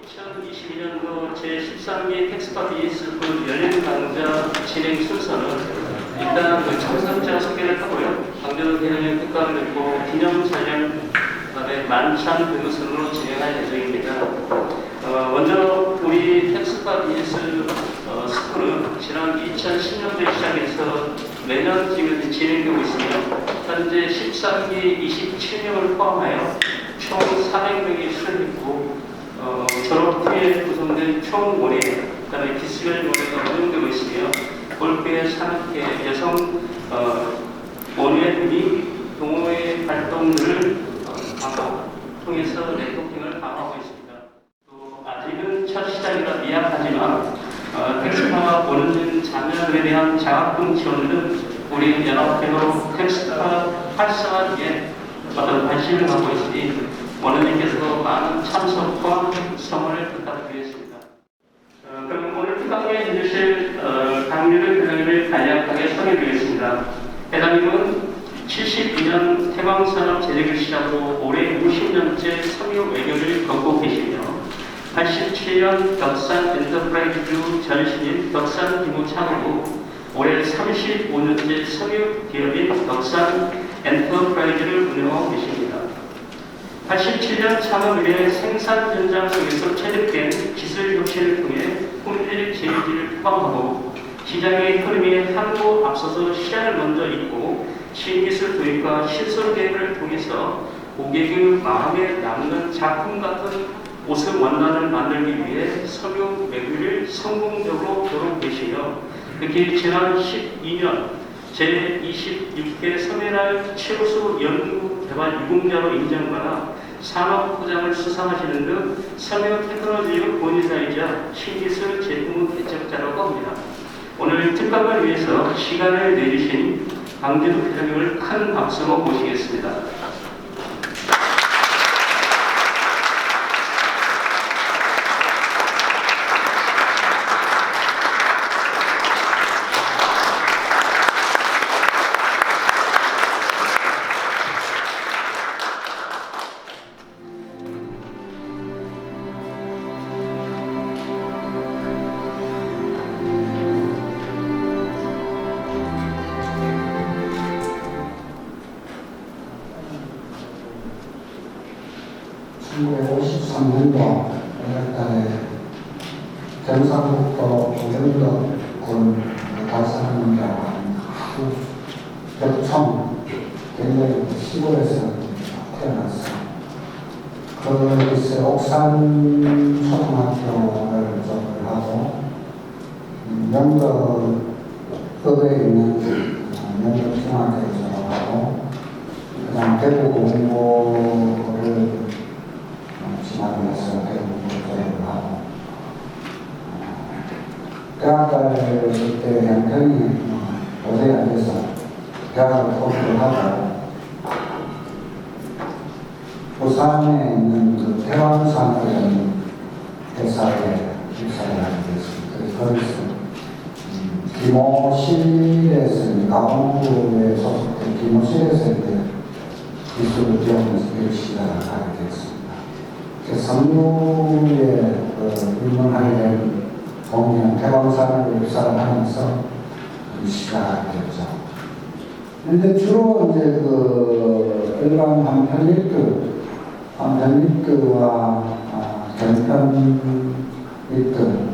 2022년도 제13기 텍스파비스 열린 강좌 진행 순서는 일단 참석자 소개를 하고요. 강좌 대회의 특강을 듣고 기념 촬영, 그다음에 만찬 등으로 진행할 예정입니다. 먼저 우리 텍스파비스 스쿨은 지난 2010년도에 시작해서 매년 지금 진행되고 있으며 현재 13기 27명을 포함하여 총 400명이 수료했고 졸업 후에 구성된 총 모임, 그다음에 기스별 모임가 운영되고 있으며 골프의 산업계, 여성 모임의 및 동호회 활동들을 통해서 네트워킹을 강화하고 있습니다. 또 아직은 첫 시작이라 미약하지만 텍스파 보는 자녀들에 대한 장학금 지원은 우리 연합회로 텍스파 활성화에 어떤 관심을 갖고 있으니 원장님께서 많은 참석과 성원을 부탁드리겠습니다. 그럼 오늘 특강에 해주실 강유를 회장님을 간략하게 소개드리겠습니다. 회장님은 72년 태광산업 재직을 시작으로 올해 60년째 섬유 외교를 걷고 계시며 87년 덕산 엔터프라이즈 전신인 덕산 기무 창업 후 올해 35년째 섬유 기업인 덕산 엔터프라이즈를 운영하고 계십니다. 87년 창업 이래 생산 현장 속에서 체득된 기술 혁신을 통해 품질 제일지를 포함하고 시장의 흐름에 한고 앞서서 시장을 먼저 잇고 신기술 도입과 신설 계획을 통해서 고객의 마음에 남는 작품 같은 옷의 원단을 만들기 위해 섬유 외교를 성공적으로 겨루고 계시며 특히 지난 12년 제26회 섬유날 최우수 연구개발 유공자로 인정받아 산업부장을 수상하시는 등 섬유 테크놀로지의 권위자이자 신기술 제품 개척자라고 합니다. 오늘 특강을 위해서 시간을 내주신 강진우 회장님을 큰 박수로 모시겠습니다. 경상북도 조경덕군 달산군이라고 하는 벽청 굉장히 시골에서 태어났어요. 거기서 옥산 초등학교를 졸업을 하고 영덕읍에 있는 영덕중학교를 졸업하고 그다음 대구 공고를 진학해서 대구 졸업을 하고 대학갈 때 양평이 도저히 안 돼서 대학을 포기를 하고 부산에 있는 그 태왕산업이라는 회사에 입사를 하게 됐습니다. 그래서 거기서 기모실에서 가공부에 소속된 기모실에서 이제 기술을 배우면서 일 시작을 하게 됐습니다. 섬유에 입문하게 된 공연 태광산을 입사를 하면서 시작하게 됐죠. 근데 주로 이제 그 일반 한편리트와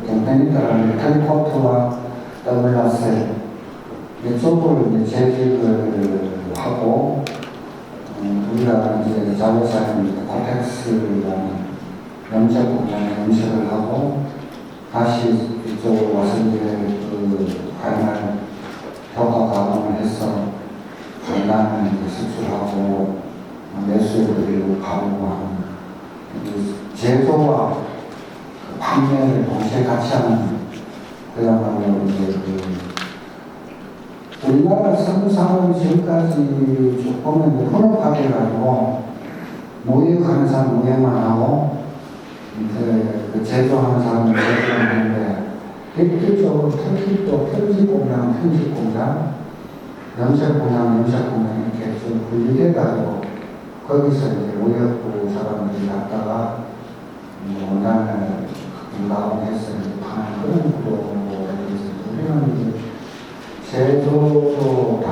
경편리트라는 텔코트와 더블라셀 이쪽을 이제 재직을 하고 우리가 이제 자회사인 코텍스라는 염색 공장에 염색을 하고 다시 이쪽으로 와서 이제 그 관할 효과 가공을 해서 관란을 수출하고 매수해드리고 가공하고 하는 제조와 판매를 동시에 같이 하는 그야말로 이제 우리나라 섬유산업이 지금까지 쭉 보면 혼합화돼가지고 무역하는 사람 무역만 하고 그 제조하는 사람은 제조하는데 대표적으로 특히 또 편집공장, 염색공장 이렇게 좀 분리돼가지고 거기서 이제 무역부 사람들이 갔다가 원단을 인가공해서 파는 그런 구조에 대해서 우리는 이제 제조도 다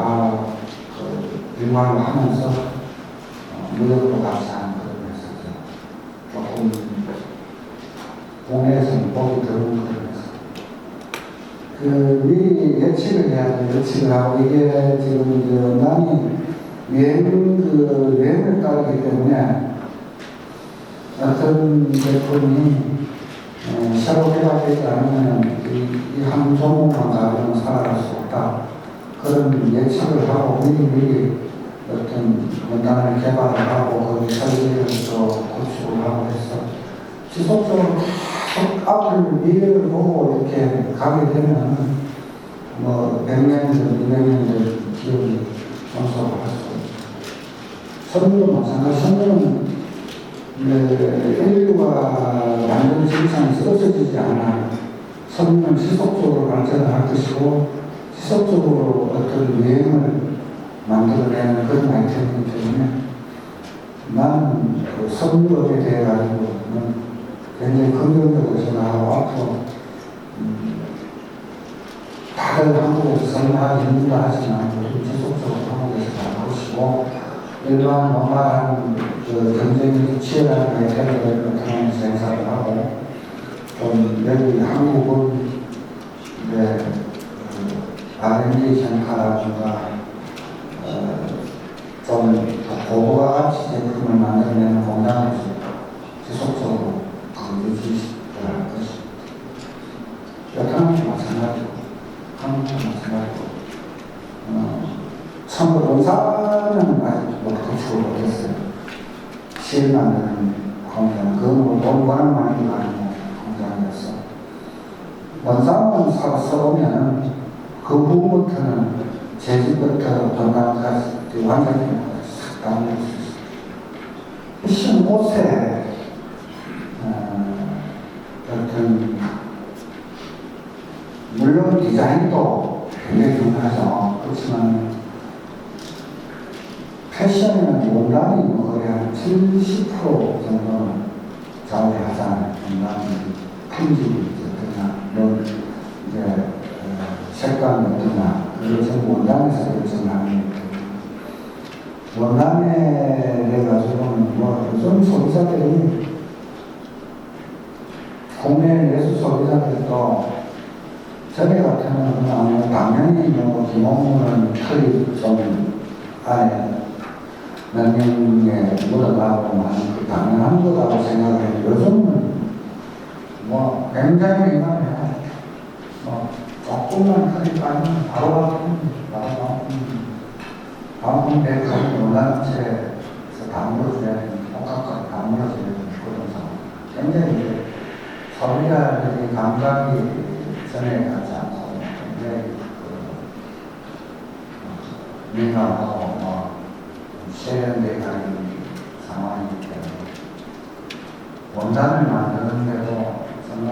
일관을 하면서 무역도 같이 하는 그런 회사죠. 조금 국내에서는 보기 드문 그런 회사. 미리 예측을 해야 돼. 예측을 하고 이게 지금 이제 원단이 유행을 따르기 때문에 어떤 제품이 새로 개발되지 않으면 이 한 종목만 가지고는 살아갈 수 없다. 그런 예측을 하고 미리 어떤 원단을 개발을 하고 그 설계를 또 구축을 하고 해서 지속적으로 계속 앞을 미래를 보고 이렇게 가게 되면 뭐 100년이든 200년이든 기업이 건설을 할 수 있죠. 선물도 마찬가지. 선물은 인류가 만든 생산이 쓰러지지 않아. 선물은 지속적으로 발전을 할 것이고 지속적으로 어떤 유행을 만들어내는 그런 아이템이기 때문에 나는 그 선물업에 대해 가지고는 굉장히 긍정적으로 생각하고 앞으로 다들 한국에서 선물하기 힘들다 하지만 우리 지속적으로 한국에서 할 것이고 일반 원활한 경쟁이 치열한 아이템을 나타내면서 생산을 하고 좀 여기 한국은 이제 R&D 센터라든가 좀 고부가 가치 제품을 만들어내는 공장에서 지속적으로 유지를 할 것입니다. 베트남도 마찬가지고 한국도 마찬가지고 참고로 원산은 아직 구축을 못했어요. 실 만드는 공장, 그건 돈 워낙 많이 가는 공장이었어. 원산만 써보면 그 후부터는 재질부터 건강까지 완전히 싹 담을 수 있어요. 신 옷에 어떤 물론 디자인도 굉장히 중요하죠. 그렇지만 패션이나 원단이 거의 한 70% 정도는 좌우하잖아요. 원단이 품질이 어떠냐, 이제 색감이 어떠냐, 그걸 전부 원단에서 결정하는 거기 때문에 원단에 대해 가지고는 뭐 요즘 소비자들이 국내 예술 소비자들도 전에 같으면 당연히 뭐 김홍문은 털이 좀 안에 몇 년에 묻어가고 하는 그 당연한 거라고 생각을 해요. 요즘은 뭐 굉장히 민감해요. 뭐 조금만 털이 빠지면 바로 방풍백 가지고 원단체에서 다 물어줘야 되는 똑같이 다 물어줘야 되는 그런 상황. 굉장히 소비자들이 감각이 전에 같지 않고 굉장히 민감하고 세련되게 가는 상황이기 때문에 원단을 만드는데도 정말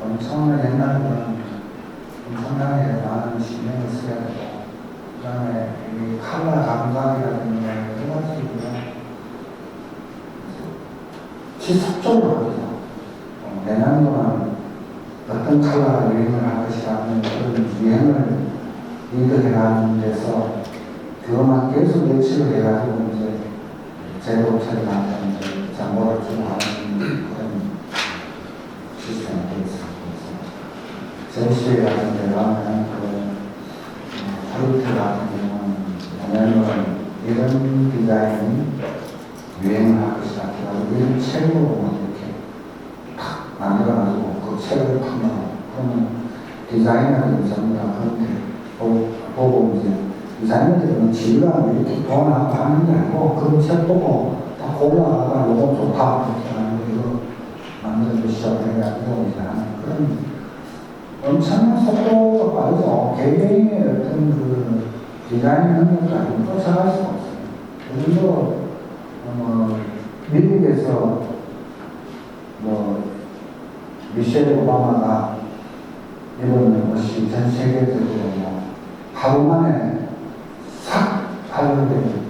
엄청난 옛날에는 엄청나게 많은 신경을 써야 되고 그 다음에 이 컬러 감각이라든가 여러 가지로 지속적으로 하죠. 내년도는 어떤 컬러가 유행을 할 것이라는 그런 유행을 리드해가는 데서 그것만 계속 예측을 해가지고 이제 제조업체들한테 이제 정보를 주고 하는 그런 시스템이 되어 있습니다. 전시회 같은 데 가면 프로젝트 같은 경우는 보면은 이런 디자인이 유행을 할 것이다. 이런 책으로 이렇게 탁 만들어가지고 그 책을 판매하고 그러면 디자이너들이 전부 다 그렇게 보고 이제 디자이너들은 지가 이렇게 돈하고 하는 게 아니고 그런 책 보고 다 골라가 요거 좋다 이렇게 하는 거 이거 만들어주시죠 그런 게 아니고 이제 하는 그런 엄청난 속도가 빠르죠. 개개인의 어떤 그 디자인 능력도 아니고 쫓아갈 수가 없어요. 요즘도 미국에서 미셸 오바마가 이번 것이 전 세계적으로 하루 만에 싹 발견되는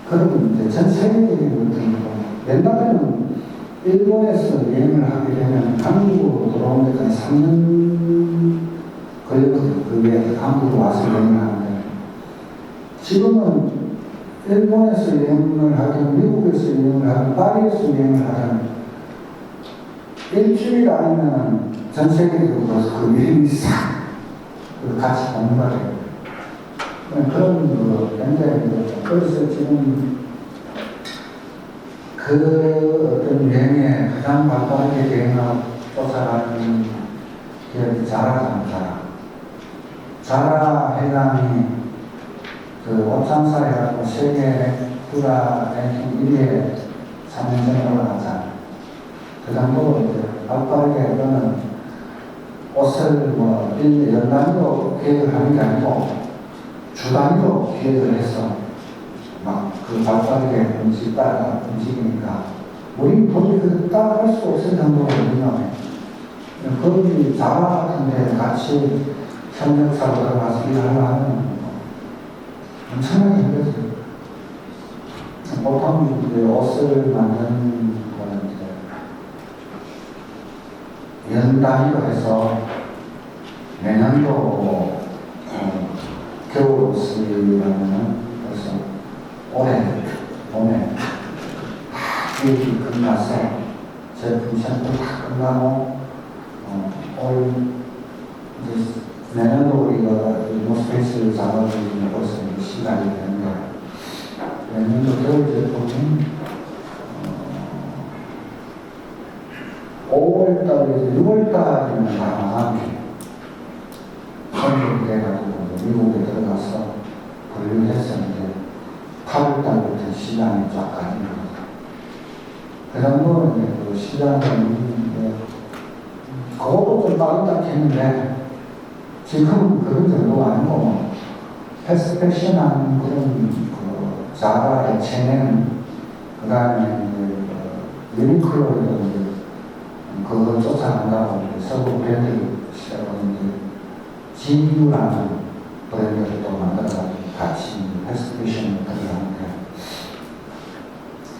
그런 이제 전 세계적인 것들이고 옛날에는 일본에서 여행을 하게 되면 한국으로 돌아온 데까지 3년 걸렸거든요. 그게 한국으로 와서 여행을 하는데, 지금은 일본에서 여행을 하든 미국에서 여행을 하든 파리에서 여행을 하든 일주일 아니면 전 세계적으로 그 여행이 싹 같이 오는 거예요. 그런 굉장히 그래서 지금 그 어떤 여행에 가장 발빠르게 여행하고 쫓아가는 기업이 자라잖아요. 자라 회장이 그 옷장사 해가지고 세계 투자 랭킹 1위에 3년 전에 올라갔잖아요. 그 정도로 이제 발빠르게 그거는 옷을 뭐 연단위로 기획을 하는 게 아니고 주 단위로 기획을 해서 막 그 발빠르게 움직이니까 우리 도저히 따라갈 수 없을 정도로 유명해. 거기 자라 같은데 같이 협력사로 들어가서 일을 하면 엄청나게 힘들죠. 보통 이제 옷을 만드는 거는 이제 연 단위로 해서 내년도 겨울 옷이라면은 그래서 올해 봄에 다 기획이 끝나서 제품 샘플 다 끝나고 올 이제 내년도 우리가 노스페이스를 잡아주는 벌써 시간이 되는데 내년도 겨울 제품은 5월달에서 6월달이면 다 나가게 선택이 돼가지고 미국에 들어가서 분류했었는데 8월달부터 시장이 쫙 가는 겁니다. 그 정도는 그 시장은 그것도 좀 빠르다 했는데 지금 그런 정도가 아니고 패스패션한 그런 그 자라의 체내는 그 다음에 유니클로를 그걸 쫓아간다고 서구 브랜드를 시작하는데 GU라는 브랜드를 또 만들어가지고 같이 패스패션을 들어가는데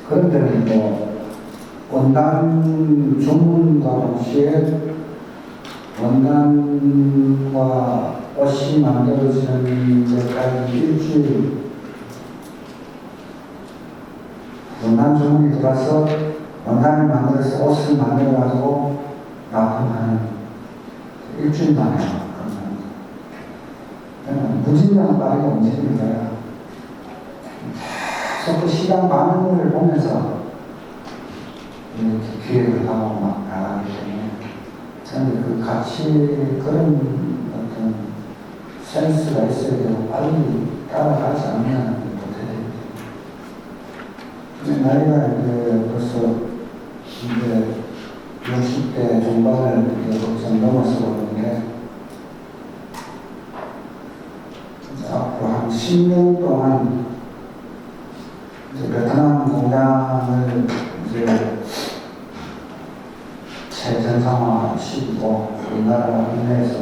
그런 데는 뭐 원단 주문과 동시에 원단과 옷이 만들어지는 데까지 일주일 원단 주문이 들어와서 원단을 만들어서 옷을 만들어가지고 납품하는 일주일 만에 무진장 빠르게 움직이는 거야. 계속 그 시장 반응을 보면서 이렇게 기획을 하고 막 나가기 때문에 저는 그 같이 그런 어떤 센스가 있어야 되고 빨리 따라가지 않으면 못해. 나이가 이제 벌써 이제 60대 중반을 이제 넘어서 보는데 앞으로 한 10년 동안 이제 베트남 공장을 이제 최전상화 시키고 우리나라 국내에서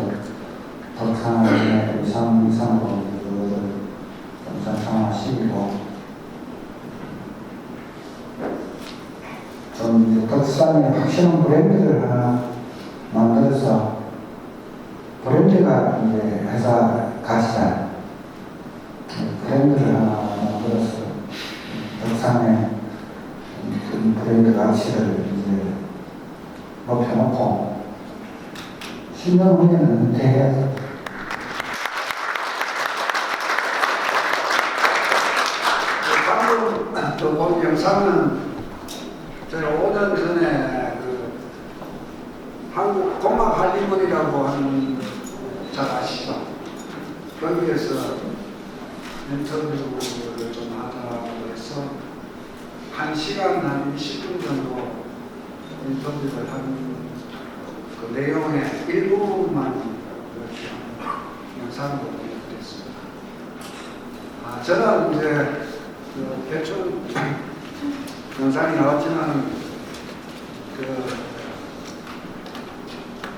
덕산의 이상으로 그거를 전상화 시키고 좀 이제 덕산의 확실한 브랜드를 하나 만들어서 브랜드가 이제 회사 가치잖아요. 브랜드를 하나 만들어서 덕산의 브랜드 가치를 이제 높여놓고 10년 후에는 은퇴해야죠. 방금 본 영상은 제가 5년 전에 그 한국 공학 할리우드라고 하는 잘 아시죠? 거기에서 인터뷰를 좀 하자고 해서 1시간 한 20분 정도 인터뷰를 한 그 내용의 일부분만 이렇게 영상으로 보내드렸습니다. 저는 이제 그 대충 영상이 나왔지만 그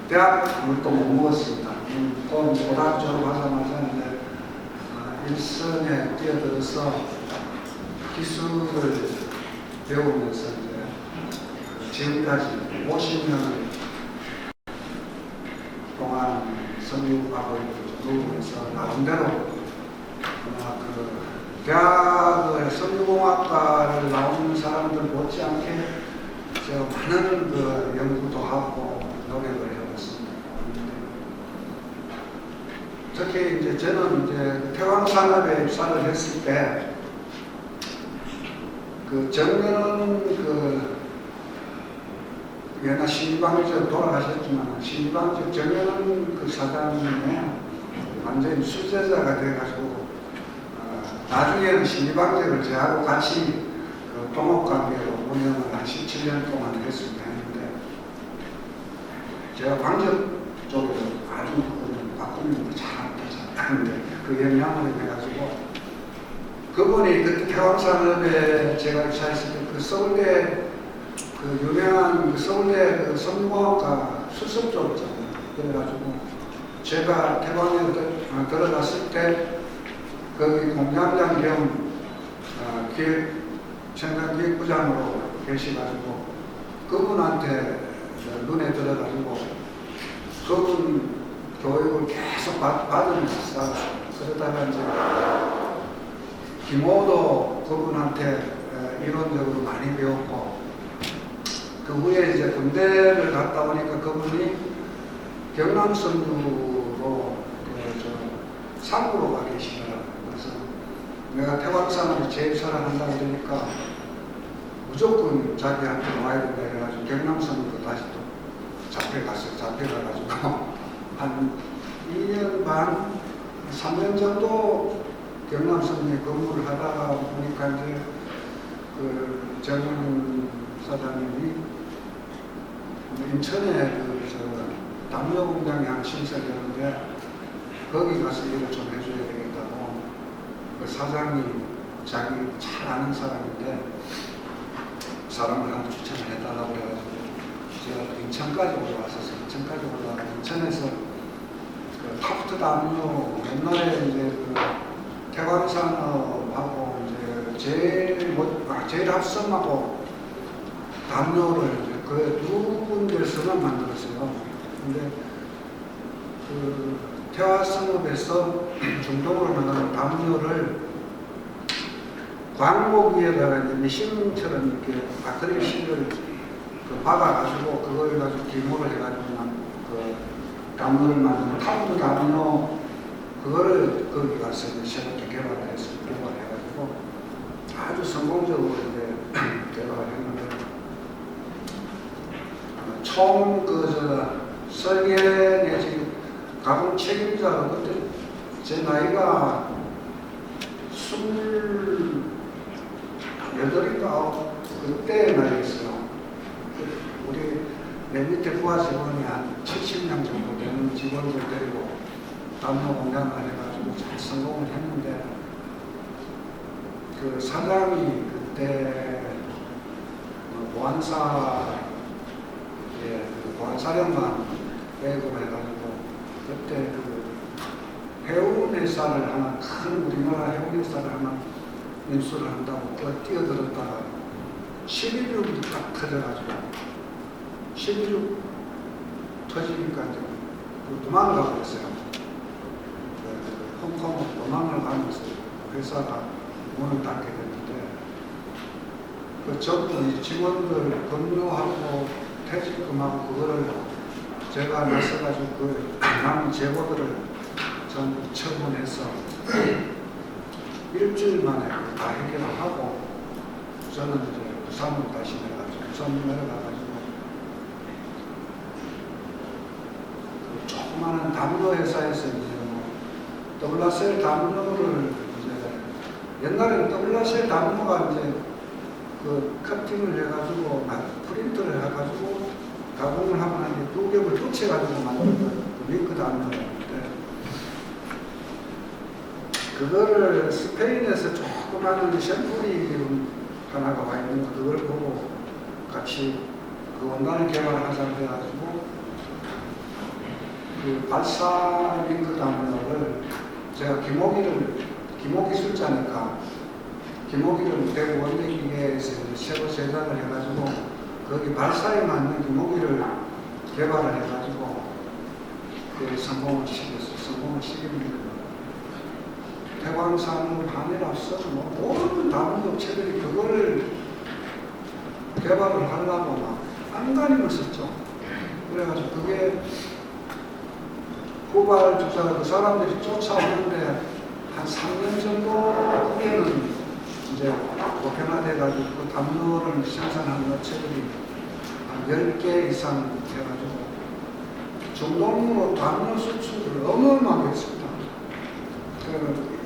대학을 또 못 먹었습니다. 또 고등학교 졸업하자마자 이제 일선에 뛰어들어서 기술을 배우면서 이제 지금까지 50년 동안 성교하고 누구에서 나름대로 그 대학의 성교공학과를 나오는 사람들 못지않게 제가 많은 그 연구도 하고 노력을 해봤습니다. 특히 이제 저는 이제 태광산업에 입사를 했을 때 그 정면은 그 옛날 신방적 돌아가셨지만 신방적 정면은 그 사장님의 완전히 수제자가 돼가지고 나중에는 신방적을 저하고 같이 그 동업관계로 운영을 한 17년 동안 했습니다. 했는데 제가 광적 쪽에서 아주 바꾸는 잘하는데 그 영향을 해가지고 그분이 그때 태광산업에 제가 입사했을 때 그 서울대 그 유명한 그 서울대 그 성공학과 수습쪽 있잖아요. 그래가지고 제가 태광에 들어갔을 때 거기 공장장 겸 생산기획부장으로 계시가지고 그분한테 눈에 들어가지고 그분 교육을 계속 받으면서 그러다가 이제 김호도 그분한테 이론적으로 많이 배웠고 그 후에 이제 군대를 갔다 오니까 그분이 경남선두로 상구로 가 계시더라고요. 그래서 내가 태광산업에 재입사를 한다고 그러니까 무조건 자기한테 와야 된다 해가지고 경남선두로 다시 또 잡혀갔어요. 잡혀가가지고 한 2년 반, 3년 정도 경남선두에 근무를 하다가 보니까 이제 그 정은 사장님이 인천에 그 담요 공장이 하나 신설되는데 거기 가서 일을 좀 해줘야 되겠다고 그 사장님 자기 잘 아는 사람인데 사람을 하나 추천을 해달라고 해가지고 제가 인천까지 올라왔었어요. 인천까지 올라와서 인천에서 그 타프트 담요 옛날에 이제 그 태광산업하고 이제 제일 합성하고 담요를 그 두 군데서만 만들었어요. 근데 그 태화산업에서 중동으로 만드는 담요를 광목 위에다가 이제 미싱처럼 이렇게 아크릴 실을 그 박아가지고 그걸 가지고 기모를 해가지고 그 담요를 만드는 타프트 담요 그거를 거기 가서 새롭게 개발해가지고 아주 성공적으로 이제 개발을 했는데 총 설계 내지 가공 책임자가 그때 제 나이가 28인가 그때 나이였어요. 우리 내 밑에 부하 직원이 한 70명 정도 되는 직원들 데리고 담요 공장을 해가지고 잘 성공을 했는데 그 사장이 그때 보안사 그 보안사령관 배급을 해가지고 그때 그 해운회사를 하나 큰 우리나라 해운회사를 하나 인수를 한다고 뛰어들었다가 11.6이 딱 터져가지고 11.6 터지니까 이제 도망을 가버렸어요. 홍콩으로 도망을 가면서 회사가 문을 닫게 됐는데 그 전부 직원들 근무하고 퇴직금하고 그거를 제가 나서가지고 그 남은 재고들을 전부 처분해서 일주일 만에 다 해결을 하고 저는 이제 부산으로 다시 내려가지고 부산 내려가가지고 그 조그마한 담요 회사에서 이제 더블라셀 담요를 이제 옛날에는 더블라셀 담요가 이제 그 커팅을 해가지고 프린트를 해가지고 가공을 하면 한 두 겹을 붙여가지고 만든 그 링크 담요였는데 그거를 스페인에서 조그마한 샘플이 하나가 와 있는 거 그걸 보고 같이 그 원단을 개발하자고 해가지고 그 발사 링크 담요를 제가 기모기술자니까 기모기를 대구 원내기계에서 새로 제작을 해가지고 거기 발사에 맞는 그 무기를 개발을 해가지고 그 성공을 시킵니다. 태광산업 하늘앞서 뭐 모든 다른 업체들이 그거를 개발을 하려고 막 안간힘을 썼죠. 그래가지고 그게 후발주자 그 사람들이 쫓아오는데 한 3년 정도 후에는 이제 보편화돼가지고 그 담요를 생산하는 업체들이 한 10개 이상 해가지고 중동으로 담요 수출을 어마어마하게 했습니다. 그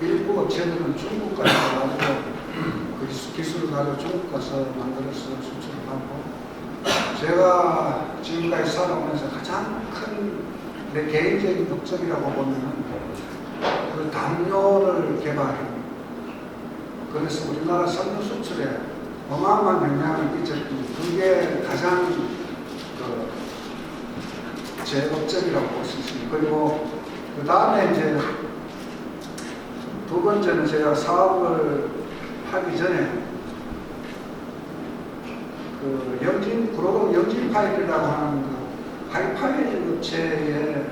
일부 업체들은 중국까지 가가지고 그 기술을 가지고 중국 가서 만들어서 수출을 하고, 제가 지금까지 살아오면서 가장 큰 내 개인적인 목적이라고 보면은 그 담요를 개발해요. 그래서 우리나라 섬유 수출에 어마어마한 영향을 끼쳤고, 그게 가장 제 목적이라고 볼 수 있습니다. 그리고 그 다음에 이제 두 번째는 제가 사업을 하기 전에 그 구로동 영진파일이라고 하는 그 하이파일 업체에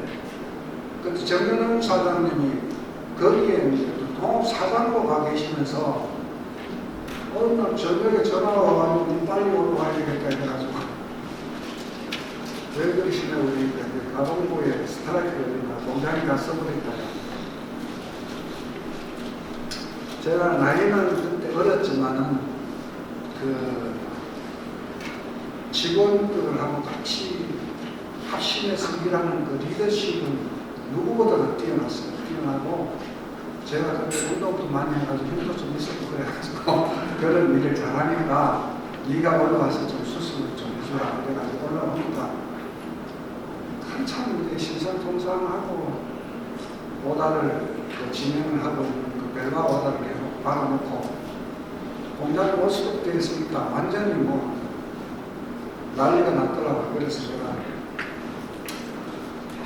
그 정현웅 사장님이 거기에 동업 사장으로 가 계시면서 어느 날 저녁에 전화가 와가지고 빨리 올라와야 되겠다 해가지고 왜 그러시냐, 우리 가동부에 스트라이크를 공장에 가서 버렸다. 제가 나이는 그때 어렸지만은 그 직원들하고 같이 합심해서 일하는 그 리더십은 누구보다도 뛰어났어요. 뛰어나고 제가 그때 운동도 많이 해가지고 힘도 좀 있었고 그래가지고 그런 일을 잘하니까 네가 올라와서 좀 수습을 좀 해주라 그래가지고 올라오니까 한참 이제 신선통상하고 오다를 진행을 하고 그 별과 오다를 계속 박아놓고 공장이 오스톱되어 있으니까 완전히 뭐 난리가 났더라고요. 그래서 제가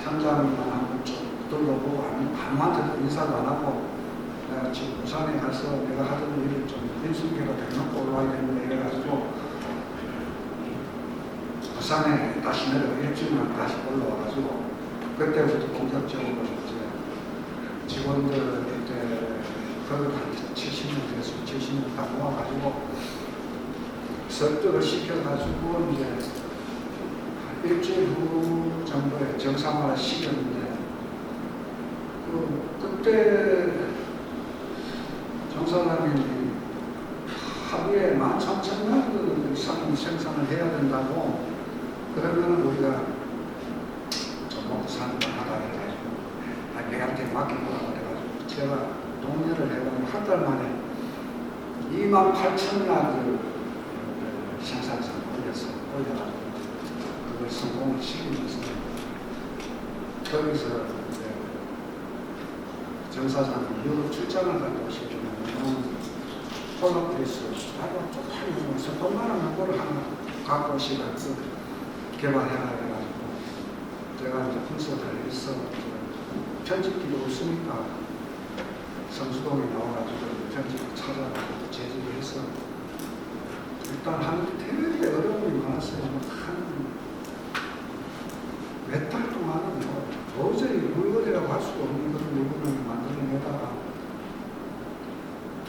현장만 한번 쭉 둘러보고 아무한테도 인사도 안 하고 내가 지금 부산에 가서 내가 하던 일을 좀 인수계가 대놓고 올라와야겠는데 이래가지고 부산에 다시 내려가 일주일만 다시 올라와가지고 그때부터 본격적으로 이제 직원들 그때 거의 한 70명 됐어요. 70명 다 모아가지고 설득을 시켜가지고 이제 일주일 후 정도에 정상화를 시켰는데 그때 정사장님이 하루에 13,000만 이상 생산을 해야 된다고, 그러면 우리가 좀 먹고 사는 거 하다 해가지고 내한테 맡기보라고 해가지고 제가 동료를 해가지고 한 달 만에 28,000야드 생산성을 올려가지고 그걸 성공을 시키면서 거기서 정사장님 유럽 출장을 가고 오시면 폴로프레스 하고 쪽팔리면서 돈만한 정보를 하나 갖고 오시가지고 개발해라 해가지고 제가 이제 분석을 해서 편집기도 없으니까 성수동에 나와가지고 편집을 찾아가지고 제작을 해서 일단 하는데 되게 어려움이 많았어요. 한 몇 달 동안은 도저히 물건이라고 할 수가 없는 그런 물건을 만들어내다가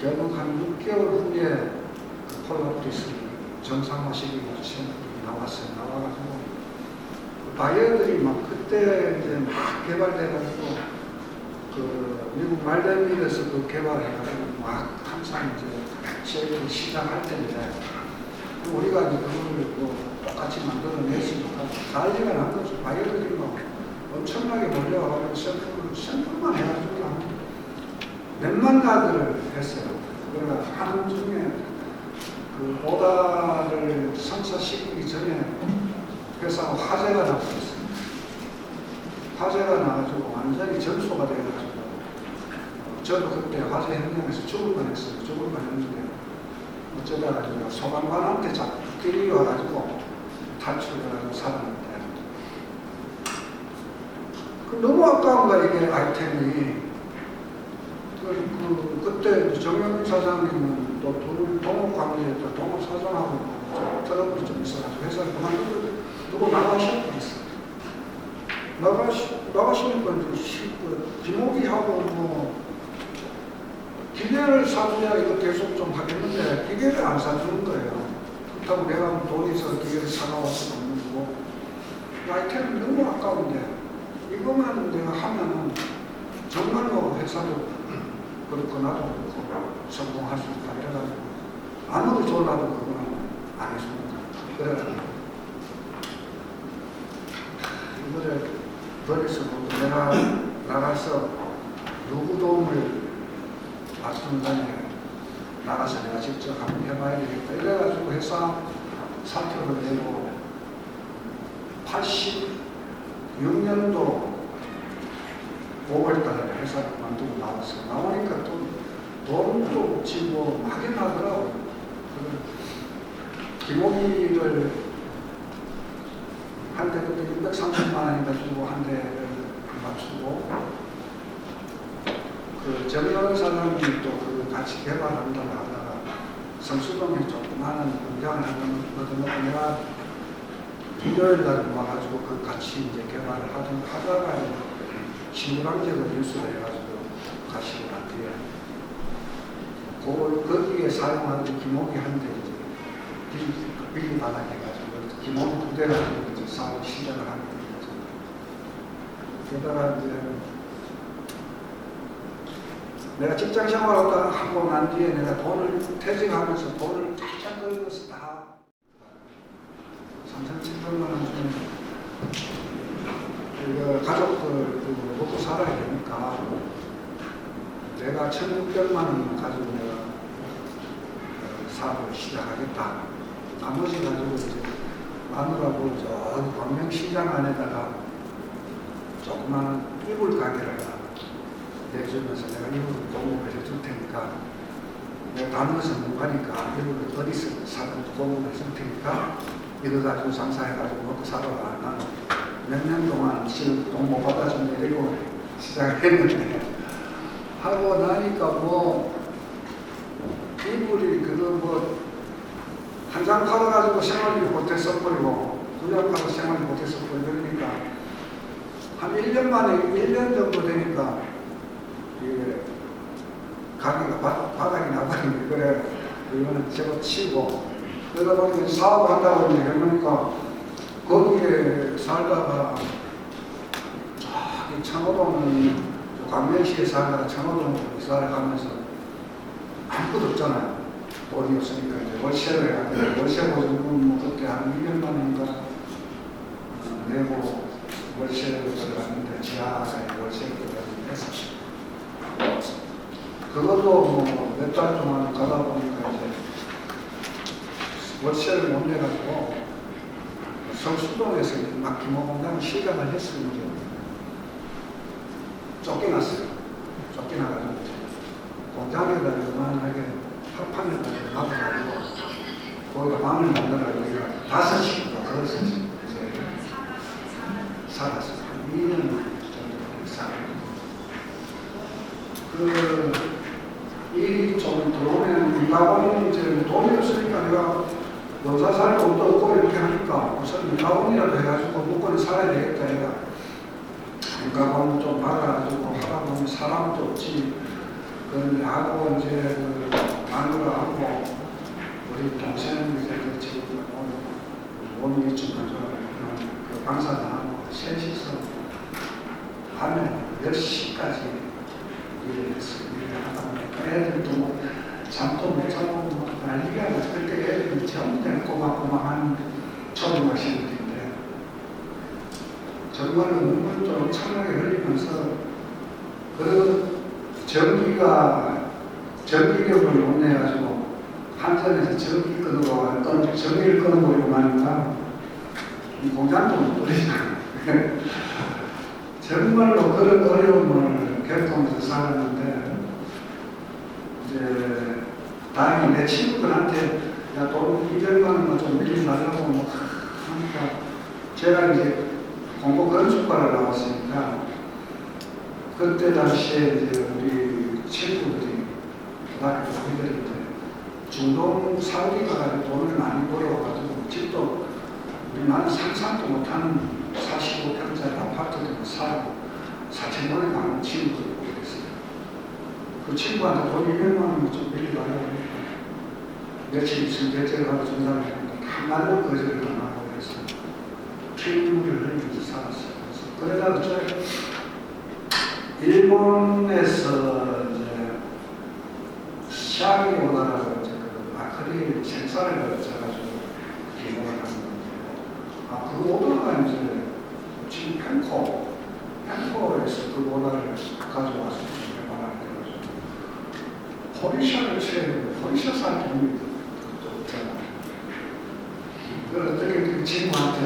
결국 한 6개월 후에 폴라프리스를 정상화시키고 샘플이 나왔어요. 나와가지고 바이어들이 막 그때 이제 막 개발돼가지고 그 미국 말대미에서 그 개발해가지고 막 항상 이제 시작할 때인데 우리가 이제 그걸 똑같이 만들어냈으니까 난리가 난 거죠. 바이어들이 막 엄청나게 몰려와가지고 샘플만 해가지고 몇만 가드를 했어요. 그러니까 하는 중에 그 오다를 성사시키기 전에 회사가 화재가 나고 있어요. 화재가 나가지고 완전히 전소가 돼가지고 저도 그때 화재 현장에서 죽을 뻔했어요. 죽을 뻔했는데 어쩌다가 제가 소방관한테 자꾸 끌려와가지고 탈출해가지고 살았는데 너무 아까운 거야 이게 아이템이. 그때 정영민 사장님은 또 동업관계에 또 동업사장하고 트러블이 좀 있어가지고 회사를 그만두고 나가셨어요. 나가시니까 이제 김호기하고 뭐 기계를 사주냐 이거 계속 좀 하겠는데 기계를 안 사주는 거예요. 그렇다고 내가 돈이 있어서 기계를 사가와서 없는 거고 아이템이 너무 아까운데 이것만 내가 하면은 정말로 회사도 그렇고 나도 그렇고 성공할 수 있다 이래가지고 아무리 졸라도 그거는 안 해줍니다. 그래가지고 이거를 버려서 내가 나가서 누구 도움을 받는 간에 나가서 내가 직접 한번 해봐야 되겠다. 이래가지고 회사 사표를 내고 86년도 5월달에 회사를 그만두고 나왔어요. 나오니까 또 돈도 없지 뭐 막연하더라고요. 김호기를 한 대 그때 630만 원인가 주고 한 대를 맞추고 그 정여원 사장님이 또 그 같이 개발한다고 하다가 성수동에 조그마한 공장을 하거든요. 내가 일요일 날 와가지고 그 같이 이제 개발을 하다가 신부강제로 뉴스를 해가지고 같이 갔대요. 거기에 사용하는 김호기 한 대 이제 빌리 바닥 해가지고 김호기 두 대를 가지고 이제 사업 시작을 하게 됐죠. 게다가 이제 내가 직장 생활을 하고 난 뒤에 내가 돈을 퇴직하면서 돈을 쫙쫙 걸려서 다 3,700만 원 주는 가족들 먹고 살아야 되니까 내가 1,600만 원 가지고 내가 사업을 시작하겠다. 나머지 가지고 이제 마누라고 저기 광명시장 안에다가 조그마한 이불 가게를 내주면서 내가 이불을 공급을 해줄 테니까 내가 다른 것은 못 가니까 이불을 어디서 사든 공급을 해줄 테니까 이거 가지고 장사해가지고 먹고 살아라. 나는 몇 년 동안 지금 돈 못 받아준 데리고 시작을 했는데 하고 나니까 뭐 이불이 그거 뭐 한 장 팔아가지고 생활비 못해 써버리고 두 장 팔아서 생활비 못해 써버리고 그러니까 한 1년 만에 1년 정도 되니까 이게 가게가 바닥이 나버리는데 그래 이거는 제법 치고 그러다 보니까 사업을 한다고 그러니까 거기에 살다가 저기 청호동 광명시에 살다가 청호동 이사를 가면서 아무것도 없잖아요. 돈이 없으니까 이제 월세를 해가지고 월세 보증금 뭐 그때 한 1년 만인가 내고 월세를 들어갔는데 지하에 월세를 들어갔는데 그것도 뭐 몇 달 동안 가다 보니까 이제 월세를 못 내가지고 성수동에서 막 김호공장 시작을 했으면 이제 쫓겨났어요. 쫓겨나가지고 이제 공장에다 요만하게 합판을 가지고 막아가지고 거기다 방을 만들어가지고 우리가 5식구가 그것을 이제 살았어요. 한 2년 정도 살았어요. 그 일이 좀 들어오면 민가공이 이제 돈이 없으니까 내가 농사 살 돈도 없고 이렇게 하니까 우선 민가공이라도 해가지고 먹고는 살아야 되겠다 해가 민가공 좀 받아가지고 하다 보면 사람도 없지. 그런데 하고 이제 그 마누라하고 우리 동생 이제 그 지금 오늘 좀 가져가는 그 방사장하고 셋이서 밤에 10시까지 일을 했어요. 일을 하다 보니까 애들도 뭐 잠도 못 자고 뭐 난리가 나서 그때 애들이 전부 다 꼬박꼬박한 초등학생들인데 정말로 눈물도 엄청나게 흘리면서 그 전기력을 못 내가지고 한전에서 전기 끊어고 전기를 끊어버리고 나니까 이 공장도 못 돌리잖아요. 정말로 그런 어려움을 겪으면서 살았는데 이제 다행히 내 친구들한테 야 돈 200만 원만 좀 밀려달라고 뭐 하니까 제가 이제 공고 건축과를 나왔으니까 그때 당시에 이제 우리 친구들이 고등학교 후배들인데 중동 사우디가 돈을 많이 벌어가지고 집도 나는 상상도 못하는 45평짜리 아파트를 사고 4천만 원에 가는 친구들이 보고 있어요. 그 친구한테 돈 200만 원 좀 빌려달라고 하니까 며칠 있으면 대체를 하고 전화를 했는데 한 말로 거절을 당하고 그래서 피눈물을 흘리면서 살았어요. 그래서 그러다가 일본에서 이제 샤기 오다라고 이제 그 아크릴 생산을 거쳐가지고 기록을 하는 건데, 그 오다가 이제 지금 펜코에서 그 오다를 가져와서 개발하게 돼가지고 포리샤를 채우고 포리샤 살 돈이 또 없잖아요. 그 어떻게 그 친구한테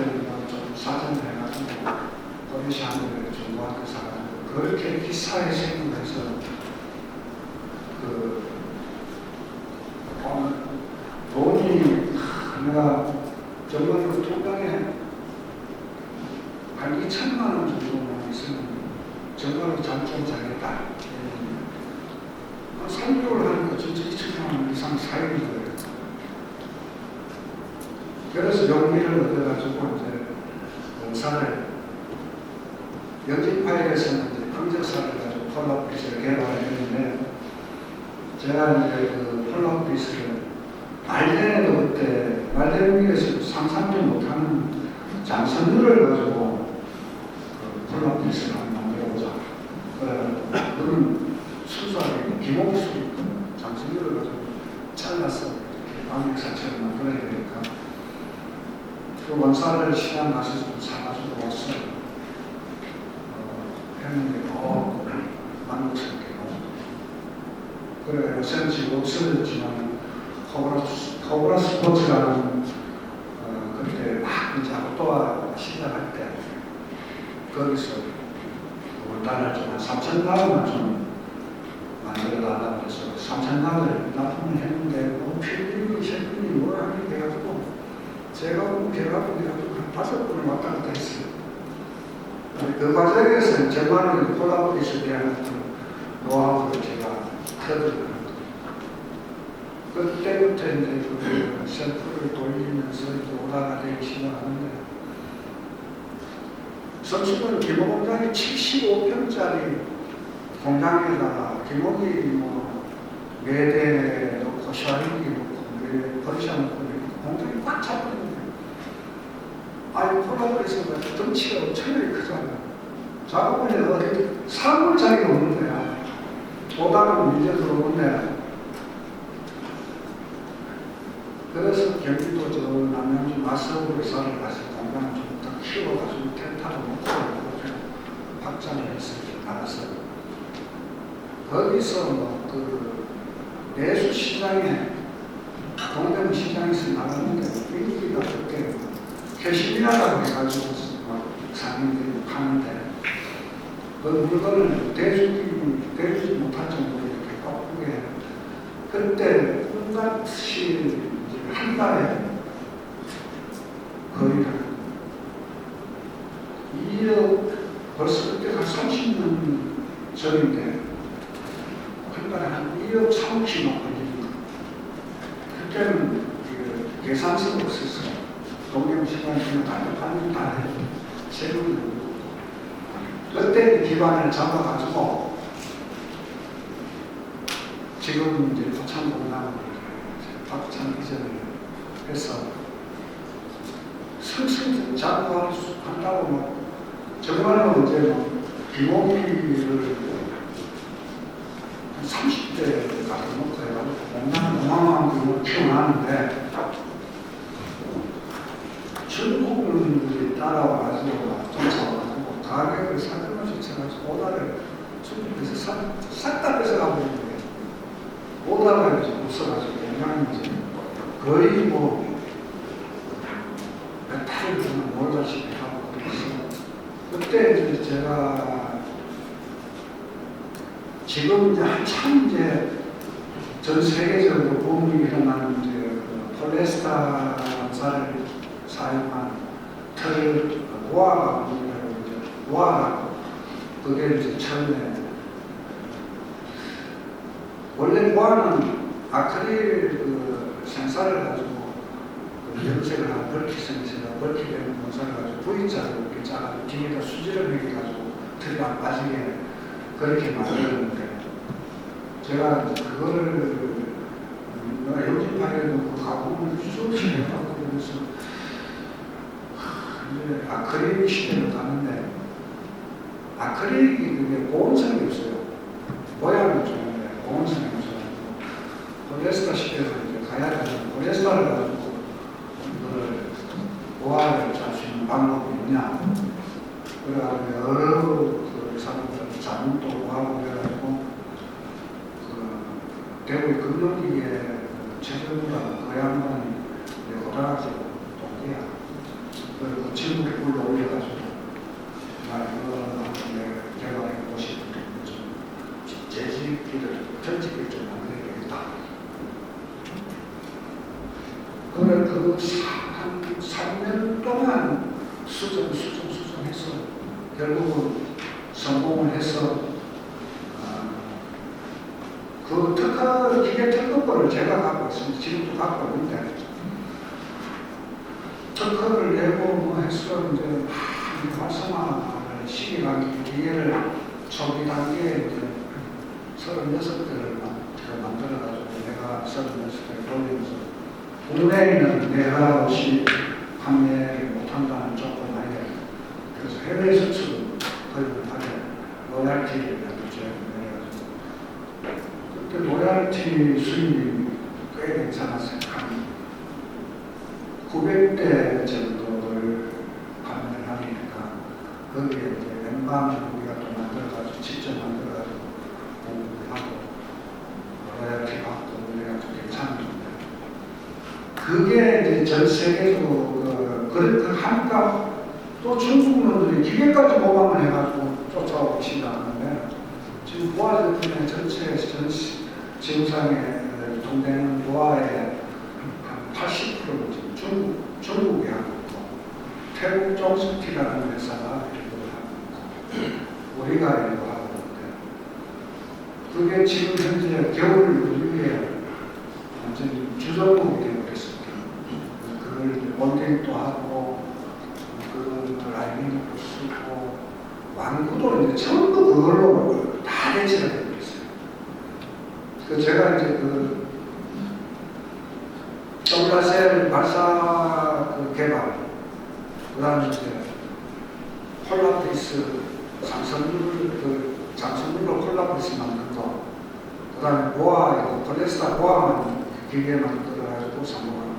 좀 사전을 해가지고 포리샤를 중고학교 사가지고 그렇게 기사에 생각해서 돈이 내가 정말 그 통장에 한 2천만 원 정도만 있으면 정말로 잠좀 자겠다. 한 3개월 하니까 진짜 2천만 원 이상 쌓이는 거예요. 그래서 용기를 얻어가지고 이제 공사를 영진파일에서는 이제 검색사를 가지고 폴라피스를 개발했는데 제가 이제 그 폴라피스를 말대에도 그때 말대 위에서 상상도 못하는 장선율을 가지고 그 폴라피스를 한번 만들어보자. 그런 순수하게 기목수 장선율을 가지고 잘라서 방역사처럼 만들어야 되니까 그 원사를 시간 가서 좀 사가지고 왔어요. 했는데 만족스럽게 그래 요새는 지금 없어졌지만 코브라 스포츠라는 그때 막 이제 아웃도어 시작할 때 거기서 원단을 좀 한 3,000달러만 좀 만들어달라고 해서 3,000달러를 납품을 했는데 필리핀이 셰프니 뭘 하게 돼가지고 제가 개발을 해가지고 한 5번을 왔다 갔다 했어요. 그 과정에서 저만의 콜라보레이션에 대한 노하우를 제가 터득을 그때부터 이제 그 셀프를 돌리면서 오다가 되기 시작하는데 선수는 기모 공장이 75평짜리 공장에다가 기목이 뭐 4대 놓고 샤링기 놓고 버리샤 놓고 공장이 꽉 차버렸는데 아니 콜라보레이션가 덩치가 엄청나게 크잖아요. 작업을 어디 사물 자리가 없는 거야. 오다가 밀려 들어오는데 그래서 경기도 저 남양주 마스오브를 사러 가서 공간을 좀 더 키워가지고 텐트를 놓고 확장을 해서 나가서 거기서 뭐 그 내수 시장에 동대문 시장에서 나갔는데 분위기가 그때 캐시미라라고 해가지고 상인들이 파는데 그 물건을 대주지 못할 정도로 이렇게 바쁘게 그때 꿈같이 한 달에 거의 2억 벌써 그때 한 30년 전인데 한 달에 한 2억 3억씩만 걸리니까 그때는 계산서가 없었어요. 동경 시간에 반죽하는 달에 세금이 오고 그때 기반을 잡아가지고 지금 이제 포창공단을 박찬 기전을 해서 슬슬 작업한다고 뭐 정말로 이제 뭐 기목기를 30대 가서 놓고 해가지고 공단을 어마어마한 기목을 키워놨는데 중국분들이 따라와가지고 쫓아와가지고 가격을 상금없이 쳐가지고 오다를 중국에서 싹 다 뺏어가고 있는 거예요. 오다가 이제 없어가지고 공장이 이제 거의 뭐 메탈을 보면 몰다시피 하고 그래서 그때 이제 제가 지금 이제 한참 이제 전 세계적으로 붐이 일어나는 이제 그 폴리에스터를 사용한 털 보아가 이제 보아가 그게 이제 처음에 원래 보아는 아크릴 그 생사를 가지고 그 염색을 한 벌키 생사가 벌키 되는 공사를 가지고 V자로 이렇게 짜가지고 뒤에다 수지를 해가지고 털이 안 빠지게 그렇게 만들었는데 제가 이제 그거를 내가 영진파에도 그 가공을 수없이 해봤고 그래서 이제 아크릴 시대로 가는데 아크릴이 그게 보온성이 없어요. 모양은 좋은데 보온성이 없어요. 폴리에스터 시대로 이제 가야 되는 폴리에스터를 가지고 이걸 보아를 짤 수 있는 방법이 있냐. 그래가지고 여러 그 사람들 자문도 하고 그래가지고 그 대구의 금융기에 최정부라고 그 양반이 고등학교 동기야. 그 친구를 불러올려가지고 이거 개발해보고 싶은데 좀 재직기를 전직을 좀 만들어야 되겠다. 그래 한 3년 동안 수정해서 결국은 성공을 해서 그 특허 기계 특허권을 제가 갖고 있습니다. 지금도 갖고 있는데 특허를 내고 뭐 해서 이제 활성화를 시기간 기계를 초기 단계에 이제 36대를 만들어가지고 내가 36대를 돌리면서 국내에는 내가 없이 판매를 못한다는 조건 아니에요. 그래서 해외 수출 거의 못하게 로얄티를 내가지고 그때 로얄티 수익이 꽤 괜찮았어요. 한 900대 정도를 판매를 하니까 거기에 이제 웬만한 우리가 또 만들어가지고 직접 만들어가지고 공부하고 로얄티 받고 그래가지고 괜찮은데 그게 이제 전 세계적으로 그렇게 하니까 또 중국 놈들이 기계까지 모방을 해가지고 쫓아오기 시작하는데 지금 보아 제품의 전체 지구상에 동되는 보아의 한 80%는 지금 중국이 하고 있고 태국 종스티라는 회사가 이걸 하고 있고 우리가 이거 하고 있는데 그게 지금 현재 겨울 위에 완전히 주전목이 되어버렸습니다. 그걸 원테이프도 하고 그걸 라이닝도 쓰고 완구도 이제 전부 그걸로 다 대체가 되어 있어요. 그 제가 이제 그 솔라셀 발사 그 개발, 그다음에 이제 콜라브리스 장성물로 콜라브리스 만든 거, 그다음에 보아 폴리에스터 보아만 기계 만들어가지고 성공한 거.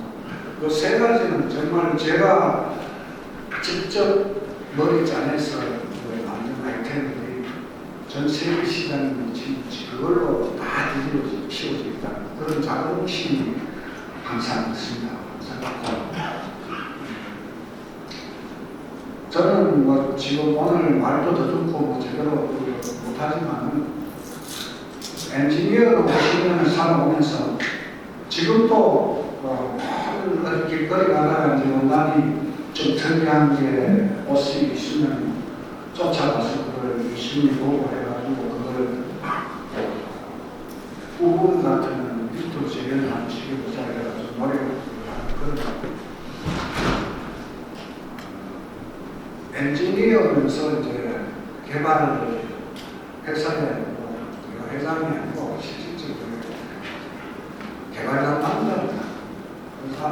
그 세 가지는 정말 제가 직접 머리 짜내서 만든 아이템들이 전 세계 시장에 지금 그걸로 다 뒤집어져 씌워져 있다는 그런 자긍심이 항상 있습니다. 생각하고 저는 뭐 지금 오늘 말도 더듬고 뭐 제대로 못하지만 엔지니어로 50년을 살아오면서 지금도 길거리 가다가 이제 원단이 좀 특이한 게 옷이 있으면 쫓아가서 그걸 열심히 보고 해가지고 그걸 부분 같은 밑으로 재현을 한번 시켜보자 해가지고 노력을 하는 그런 엔지니어면서 이제 개발을 회사에 회장이 아니고 실질적으로 개발자 만든다. 그래서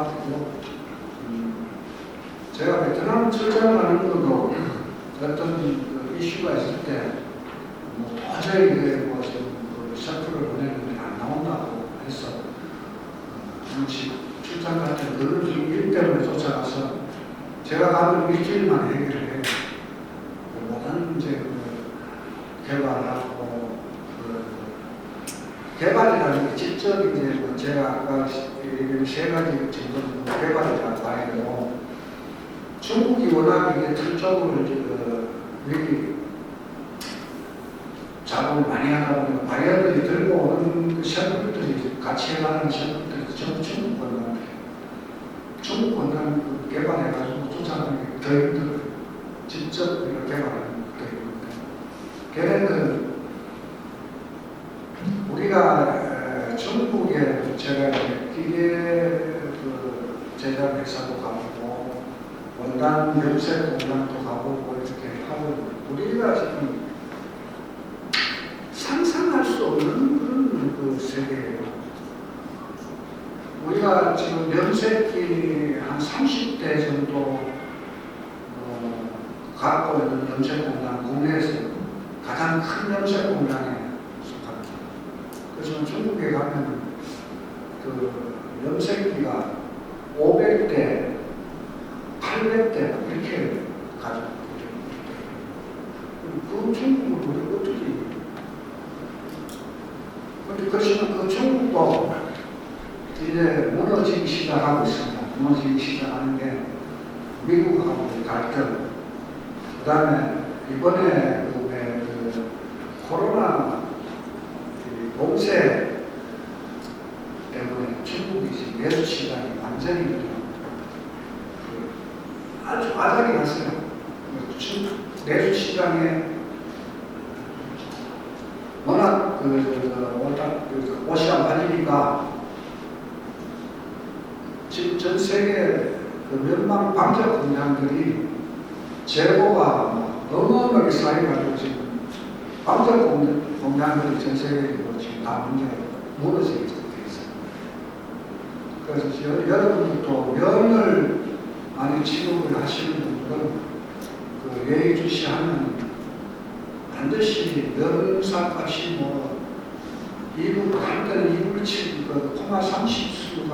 제가 베트남 출장을 하는 것도 어떤 그 이슈가 있을 때뭐 도저히 그 셔틀을 보내는데 안 나온다고 해서 잠시 출장 같은 늘 일 때문에 쫓아가서 제가 가면 일주일만 해결을 해요. 모든 이제 개발하고 개발이라는 게 직접 이제 뭐 제가 아까 세 가지 정도 개발이라고 봐야 되고 중국이 워낙 이게 틀적으로 여기 작업을 많이 하다 보니까 바이어들이 들고 오는 그 셔틀들이 같이 해가는 셔틀들이 전부 중국 건강 중국 건강 그 개발해가지고 쫓아가는 게 더 힘들어요. 직접 우리가 개발하는 게 더 힘들어요. 걔네들은 우리가 중국에 제가 이제 기계 그 제작 회사도 가보고 원단 염색 공장도 가보고 이렇게 하고 우리가 지금 상상할 수 없는 그런 그 세계예요. 우리가 지금 염색기 한 30대 정도 갖고 있는 염색 공장, 국내에서 가장 큰 염색 공장에 속합니다. 그래서 중국에 가면 그 염색기가 500대, 800대 이렇게 가지고 그 중국을 우리가 어떻게 근데 그렇지만 그 중국도 이제 무너지기 시작하고 있습니다. 무너지기 시작하는 게 미국하고의 갈등, 그 다음에 이번에 그 코로나 봉쇄 때문에 중국이 지금 내수 시장이 완전히 아주 아작이 났어요. 내수 시장에 워낙 옷이 안 팔리니까 지금 전 세계 그 몇만 방적 공장들이 재고가 어마어마하게 쌓여가지고 지금 방적 공장들이 전 세계적으로 지금 다 무너지게 돼 있어요. 그래서 여러분들도 면을 많이 취급을 하시는 분들은 그 예의주시하면 반드시 면사값이 뭐 한때는 2불 7, 그 코마 30수가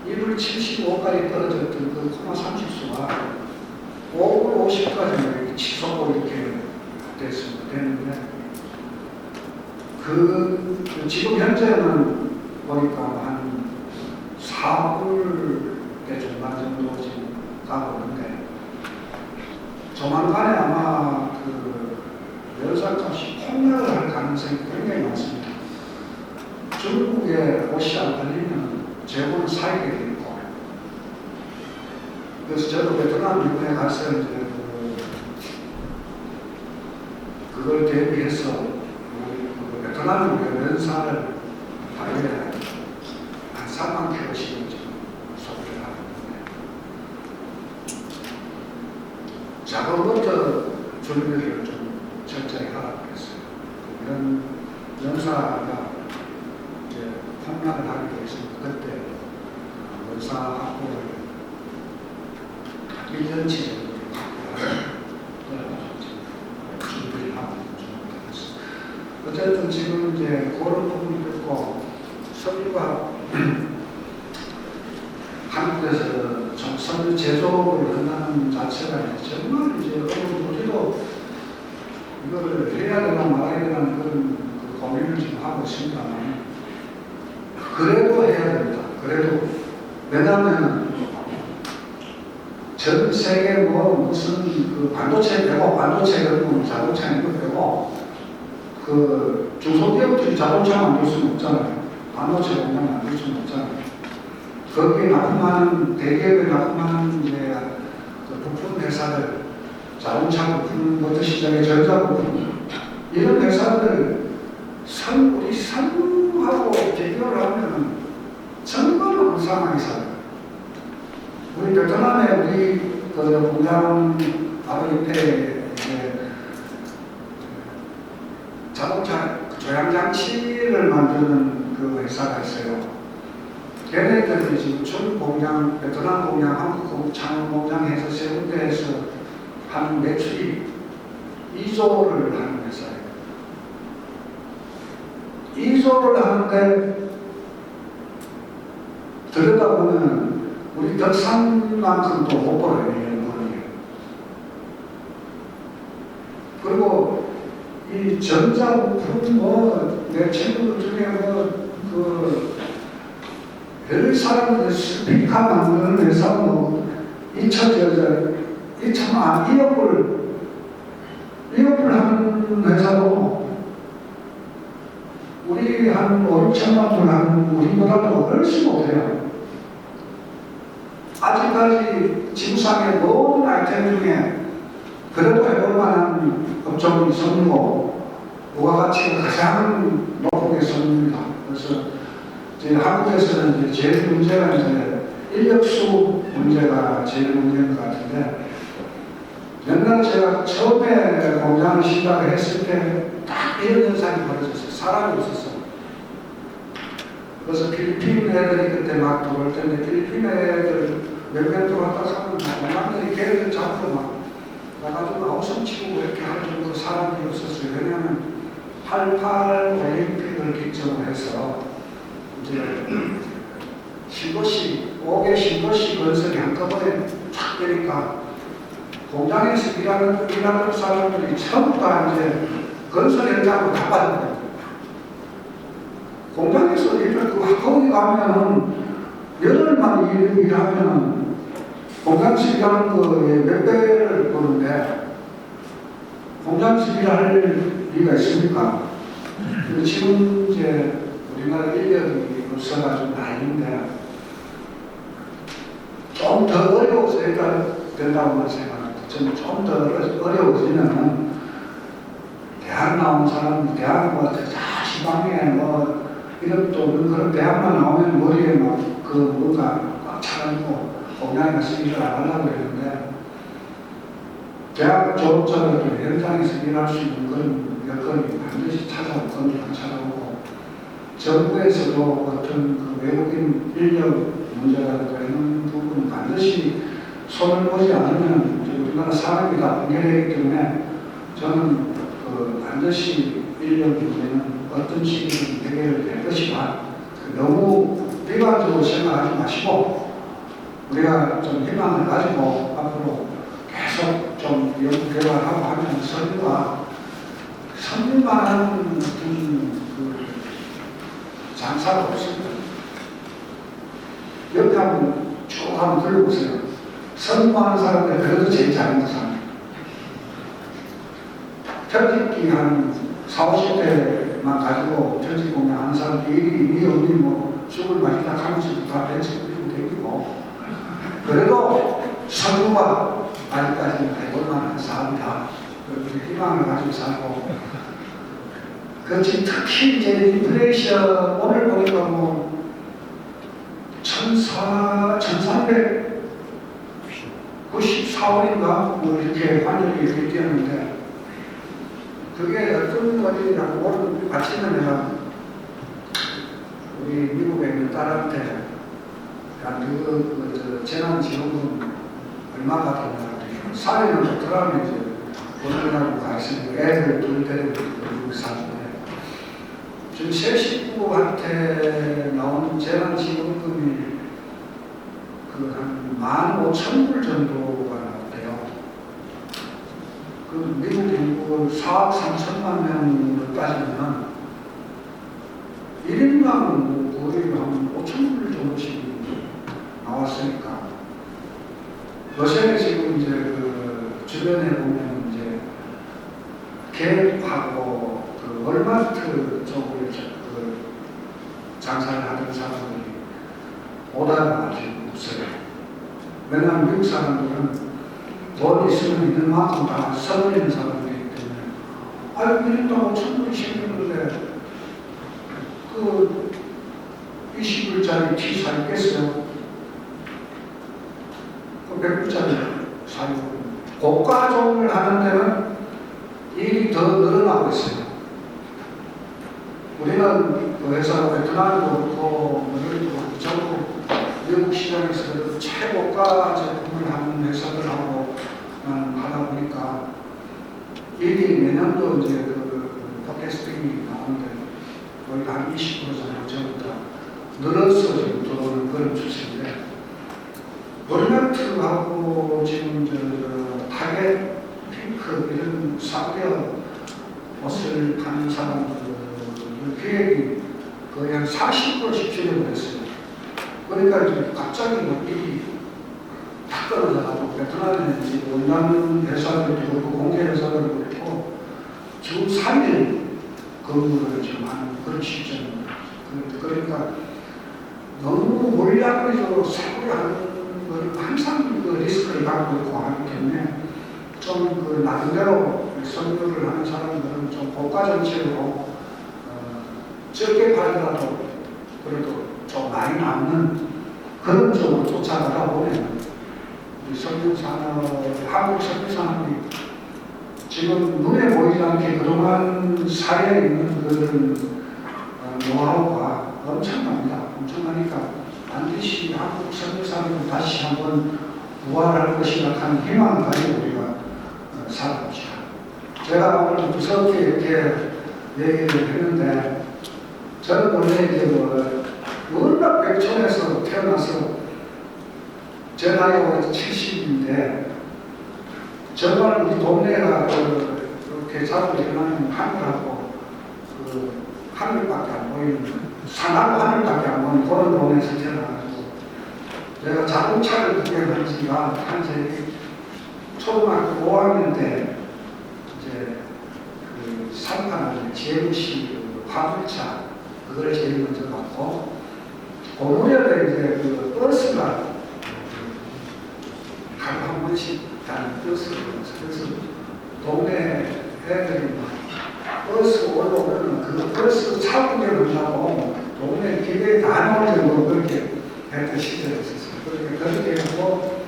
1불 75까지 떨어졌던 그 코마 30수가 5불 50까지 치솟고 이렇게 됐는데 그 지금 현재는 보니까 한 4불 중반 정도 지금 가고 있는데 조만간에 아마 그 면사값이 폭락을 할 가능성이 굉장히 많습니다. 중국에 옷이 안 팔리면 재고는 쌓이게 돼 있고, 그래서 저도 베트남 이번에 가서 이제 그걸 대비해서 그 베트남 면사를 하루에 한 3만 킬로씩 소비를 하고 있는데 작업부터 준비를 좀 철저히 하라고 했어요. 이런 면사가 이제 폭락을 하게 되었습니다. 그때 면사 학부를 1년치 정도 준비를 하고 있습니다. 어쨌든 지금 이제 그런 부분이 있고 석유가 한국에서 좀 석유 제조를 한다는 자체가 정말 이제 우리도 이거를 해야 되나 말아야 되나 그런 고민을 지금 하고 있습니다만 그래도 해야 됩니다. 그래도 왜냐하면 전 세계 뭐 무슨 그 반도체 빼고 반도체 그런 자동차 이런 거 빼고 그 중소기업들이 자동차 만들 수는 없잖아요. 반도체 공장 만들 수는 없잖아요. 거기에 납품하는 대기업에 납품하는 이제 그 부품 회사들, 자동차 부품, 모터 시장의 전자 부품 이런 회사들 우리 산하고 비교를 하면 정말 불쌍하게 살아요. 우리 베트남에 우리 그 공장 바로 옆에 이제 자동차 조향장치를 만드는 그 회사가 있어요. 걔네들이 지금 중 공장, 베트남 공장, 한국 창원 공장에서 세 군데에서 한 매출이 2조를 하는 회사예요. 2조를 하는데 들여다보면 우리 덕산만큼도 못 벌어요. 그리고 이 전자부품 내 친구들 중에 별 사람들 스피커 만드는 회사 2억불 하는 회사도 우리 한 5, 6천만 불 하는 우리보다도 훨씬 못해요. 아직까지 지구상의 모든 아이템 중에 그래도 해볼 만한 업종이 석유고 부가가치가 가장 높은 게 석유입니다. 그래서 이제 한국에서는 이제 제일 문제가 이제 인력수 문제가 제일 문제인 것 같은데, 옛날 제가 처음에 공장을 시작을 했을 때 딱 이런 현상이 벌어졌어요. 사람이 없었어요. 그래서 필리핀 애들이 그때 막 들어올 텐데, 필리핀 애들 몇명 들어왔다 하면 공장들이 걔들 잡고 막 나가지고 아우성치고 이렇게 할 정도로 사람이 없었어요. 왜냐하면 88 올림픽을 기점으로 해서 이제 신도시, 5개 신도시 건설이 한꺼번에 탁 되니까 공장에서 일하는 사람들이 전부 다 이제 건설 현장으로 다 빠진 거예요. 공장에서 거기 가면은 열흘만 일하면은 공장에서 일하는 거에 몇 배를 버는데 공장에서 일할 리가 있습니까? 지금 이제 우리나라 인력이 없어가지고 다행인데 좀 더 어려워서 일단 된다고 생각합니다. 저는 좀 더 어려워지면은 대학 나온 사람, 대학 뭐 지방에 뭐 이런 또 그런 대학만 나오면 머리에 막 그 뭔가 꽉 차가지고 공장에 가서 일을 안 하려고 그랬는데 대학 졸업자들도 현장에서 일할 수 있는 그런 여건이 반드시 찾아오고 정부에서도 어떤 그 외국인 인력 문제라든가 이런 부분은 반드시 손을 보지 않으면 우리나라 사람이 다 붕괴되기 때문에 저는 그 반드시 인력 문제는 어떤 식으로 해결될 것이다. 너무 비관적으로 생각하지 마시고 우리가 좀 희망을 가지고 앞으로 계속 좀 연구 개발하고 하면 선물만 그 장사가 없습니다. 옆에 한번 쭉 한번 둘러보세요. 선무하는 사람들 그래도 제일 잘하는 사람. 편집기 한 40, 50대만 가지고 편집 공연 하는 사람들이 이 언니 뭐 술을 마시다 하면서 다 벤치 뿌리고 다니고 그래도 선무가 아직까지는 해볼 만한 사람이다. 희망을 가지고 살고 그렇지 특히 이제 인플레이션 오늘 보니까 뭐 1394원인가 뭐 이렇게 환율이 이렇게 뛰었는데 그게 어떤 원인이라고 오늘 아침에 내가 우리 미국에 있는 딸한테 야, 그 재난지원금 얼마 받았나 사회는 좋더라면 이제 보내라고 가 있으니까 애들 둘 데리고 미국 사는데 지금 새 식구한테 나오는 재난지원금이 그 한 15,000불 정도가 나왔대요. 그 미국 인구 4억 3천만 명으로 따지면 1인당 거의 한 5,000불 정도씩 나왔으니까 요새는 지금 이제 그 주변에 보면 이제 갭하고 그 월마트 쪽으로 그 장사를 하던 사람들이 오다가 아주 없어요. 왜냐하면 미국 사람들은 돈이 있으면 있는 만큼 다 써버리는 사람들이기 때문에 아유 1인당 5,000불이 생겼는데 그 20불짜리 티 사겠어요? 그 100불짜리 사고 고가종을 하는 데는 일이 더 늘어나고 있어요. 우리는 그 회사 베트남도 그렇고 전국 미국 시장에서 최고가 제품을 하는 회사들하고 하다 보니까 일이 내년도 이제 그 팟캐스팅이 나오는데 거의 한 20% 정도 전부터 늘어서 지금 들어오는 그런 추세인데 월마트하고 지금 저 타겟 핑크 이런 상대어 옷을 파는 사람들 기획이 거의 한 40%씩 줄여버렸어요. 그러니까 이제 갑자기 뭐 일이 탁 떨어져가지고 베트남에 이제 원단 회사들도 그렇고 공개 회사들도 그렇고 주 3일 근무를 지금 하는 그런 시점입니다. 그러니까 너무 물량으로 사고를 하는 걸 항상 그 리스크를 갖고 있고 하기 때문에 좀 그 나름대로 선물을 하는 사람들은 좀 고가 정책으로 적게 팔더라도 그래도 좀 많이 남는 그런 쪽으로 쫓아가다 보면 우리 석유산업, 한국 석유산업이 지금 눈에 보이지 않게 그동안 사회에 있는 그런 노하우가 엄청납니다. 엄청나니까 반드시 한국 석유산업을 다시 한번 부활할 것이라 하는 희망을 가지고 우리가 살아봅시다. 제가 오늘 무섭게 이렇게 얘기를 했는데 저는 원래 이제 워낙 백촌에서 태어나서 제 나이가 70인데 정말 우리 동네가 이렇게 자고 일어나면 하늘하고 하늘밖에 안 보이는 산하고 하늘밖에 안 보이는 그런 동네에서 태어나가지고 제가 자동차를 구경한 지가 한 초등학교 5학년 때 이제 삼판을 GMC 화물차 그걸 제일 먼저 봤고 그 무렵에 이제 버스가 하루 한 번씩 다른 버스를 그래서 동네 애들이 막 버스 올라오면 그 버스 차 구경한다고 동네 길에 다 나올 정도로 그렇게 했던 시절이 있었어요. 그렇게 하고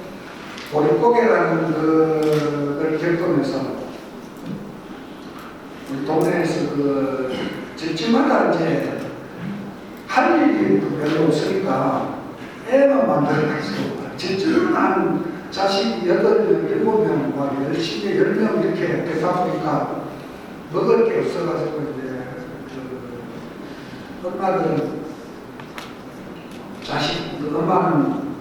보릿고개라는 그걸 겪으면서 우리 동네에서 집집마다 이제 할 일이 별로 없으니까 애만 만들어가지고 집집만 자식이 8명, 7명, 10명, 10명 이렇게 되다 보니까 먹을 게 없어가지고 이제 엄마들은 엄마는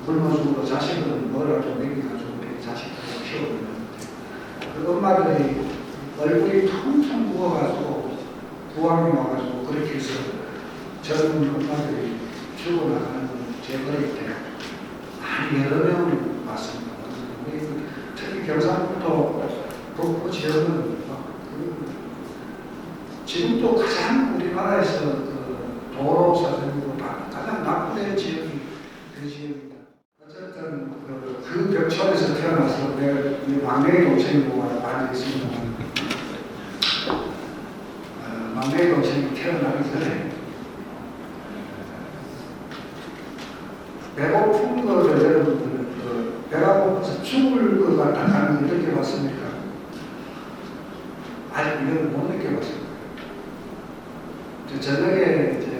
굶어주고 자식은 뭐라도 먹여가지고 자식들을 키우고 그 엄마들이 얼굴이 텅텅 부어가지고 부항이 와가지고 그렇게 해서 젊은 엄마들이 죽어나가는 제 어릴 때 한 여러 명을 봤습니다. 특히 경상북도 북부 지역은 지금도 가장 우리나라에서 도로 사정으로 가장 나쁜 지역이 그 지역입니다. 어쨌든 그 벽촌에서 태어나서 내 막내 동생이고 많이 있습니다. 막내 동생이 태어나기 전에 배고픈 거를 여러분들 배가 고파서 죽을 것 같다는 걸 느껴봤습니까? 아직 이걸 못 느껴봤습니다. 저녁에 이제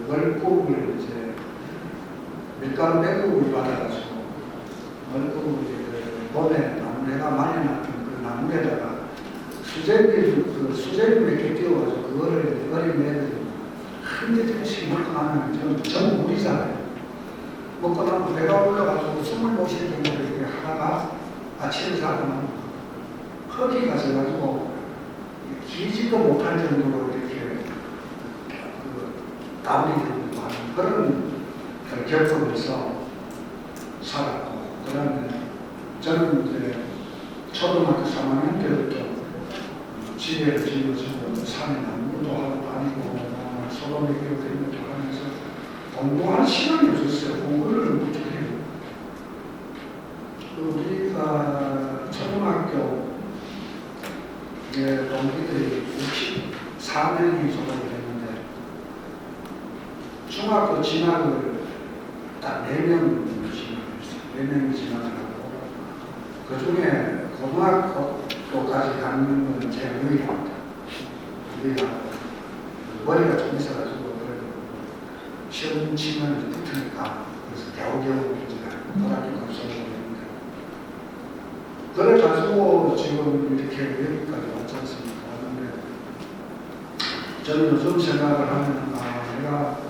월급을 이제 밀가루 배급을 받아가지고 월급을 봄에 나무에다 말려놨던 그 나무에다가 수제비 몇 개 띄워가지고 그거를 어린 애들이 한 대씩 먹고 나면 전부 물이잖아요. 먹고 나면 배가 올라가지고 숨을 못 쉴 정도로 이렇게 하다가 아침에 자고 나면 허기가 져가지고 기지도 못할 정도로 이렇게 땀이 들고 하는 그런 겪으면서 살았고, 그 다음에 저는 이제 초등학교 3학년 때부터 지혜를 지어주고 산에 나무도 하고 다니고 소금에 기억되는 것도 하면서 공부할 시간이 없었어요. 공부를 어떻게 해요? 우리가 초등학교 동기들이 64명이 졸업을 했는데 중학교 진학을 딱 4명 진학했어요. 4명이 진학을 하고 그 중에 고등학교까지 가는 건 제가 유일합니다. 유일하고 머리가 좀 있어가지고 시험 치면 붙으니까 그래서 겨우겨우 고등학교까지 졸업을 했는데 그래가지고 지금 이렇게 여기까지 왔지 않습니까? 그런데 저는 요즘 생각을 하면 내가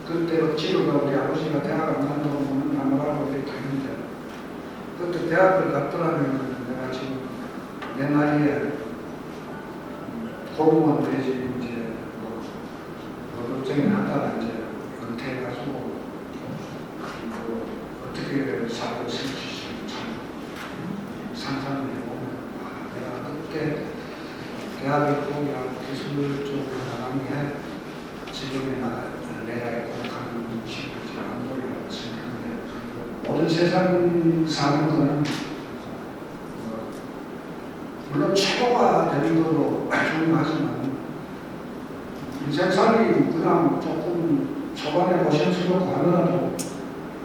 그때 억지로가 우리 아버지가 대학 안 간다고 나무라고 이렇게 했는데 그때 대학을 갔더라면 내가 지금 내 나이에 공무원 되지 이제 노동쟁이 하다가 이제 은퇴해가지고 어떻게 살고 있을지 참 상상을 해보면 내가 그때 대학을 포기하고 기술 쪽으로 나간 게 지금의 내가 고백하는 식이지 않으리라고 생각하는데 모든 세상 사는 거는 물론 최고가 되는 것도 중요하지만 인생 살이 그냥 조금 초반에 고생스럽고 하더라도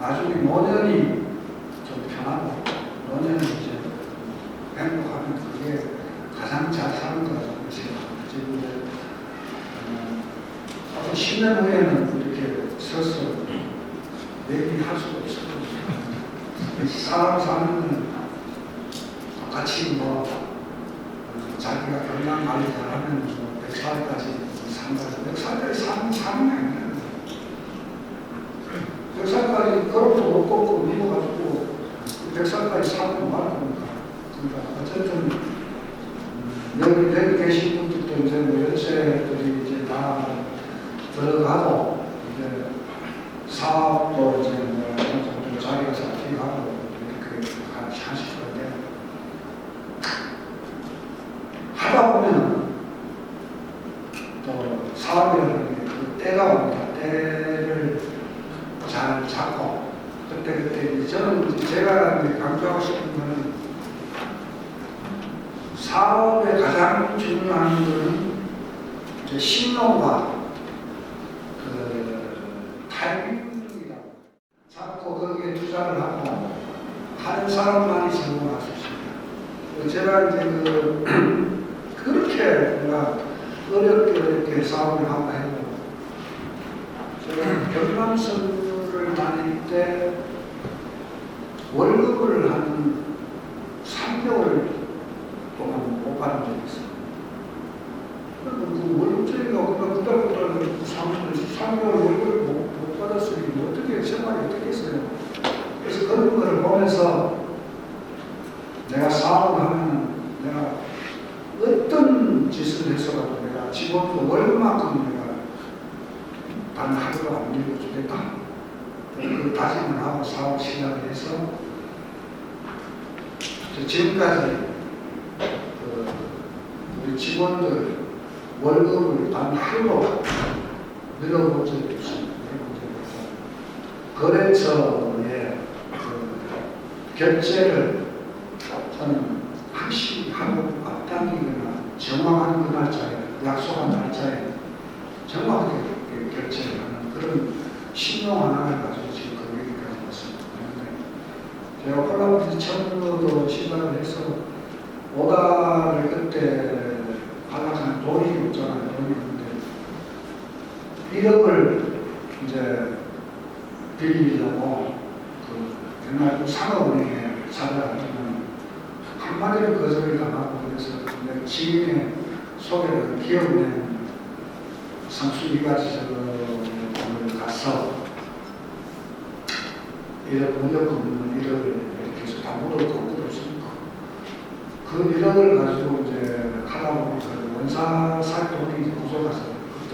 나중에 노년이 좀 편하고 노년이 이제 행복하면 그게 가장 잘 사는 거라고 생각합니다. 지금 앞으로 10년 후에는 이렇게 서서 얘기할 수가 없어요. 사람 사는 건 똑같이 뭐 자기가 건강 관리 잘하면 100살까지 산다. 100살까지 사는 게 아니에요. 100살까지 걸음도 못 걷고 누워가지고 100살까지 사는 말입니다. 그러니까 어쨌든 여기 계신 분들도 이제 뭐 연세들이 이제 다 들어가고 이제 사업도 이제 뭐 어느 정도 자리가 잡히고 이렇게 하실 건데 하다 보면 또 사업이라는 게 그 때가 옵니다. 때를 잘 잡고 그때 저는 제가 강조하고 싶은 거는 사업에 가장 중요한 것은 이제 신용과 그 타이밍이라고 자꾸 거기에 투자를 하고 하는 사람만이 성공할 수 있습니다. 제가 이제 그렇게 뭔가 어렵게 사업을 하고 해도 제가 경남선을 다닐 때 월급을 한 3개월 동안 못 받은 적이 있어요. 그 월급쟁이가 그달부터 3개월 월급을 못 받았으니 어떻게 생활이 어떻게 했어요? 그래서 그런 거를 보면서 내가 사업을 하면 내가 어떤 짓을 해서라도 내가 직원도 월급만큼 내가 단 하루도 안 밀어주겠다. 그 다짐을 하고 사업 시작을 해서 지금까지 우리 직원들 월급을 단 하루도 밀어본 적이 없습니다. 거래처의 결제를 저는 항시 하고 앞당기거나 정확한 그 날짜에 약속한 날짜에 정확하게 결제를 하는 그런 신용 하나를 가지고 지금 여기까지 왔습니다. 그런데 제가 콜라보에서 처음으로 시작을 해서 오다를 그때 하려면 돈이 없잖아요. 돈이 없는데 1억을 이제 빌리려고 그 옛날 상업은행에 찾아가면 한마디로 거절을 당하고 그래서 지인의 소개를 기업은행 상수이가지점을 가서 1억 물려금 1억을 이렇게 해서 다 물어놓고 그 1억을 가지고 이제 하다 보니까 원사 살 돈이 이제 부족해서 그때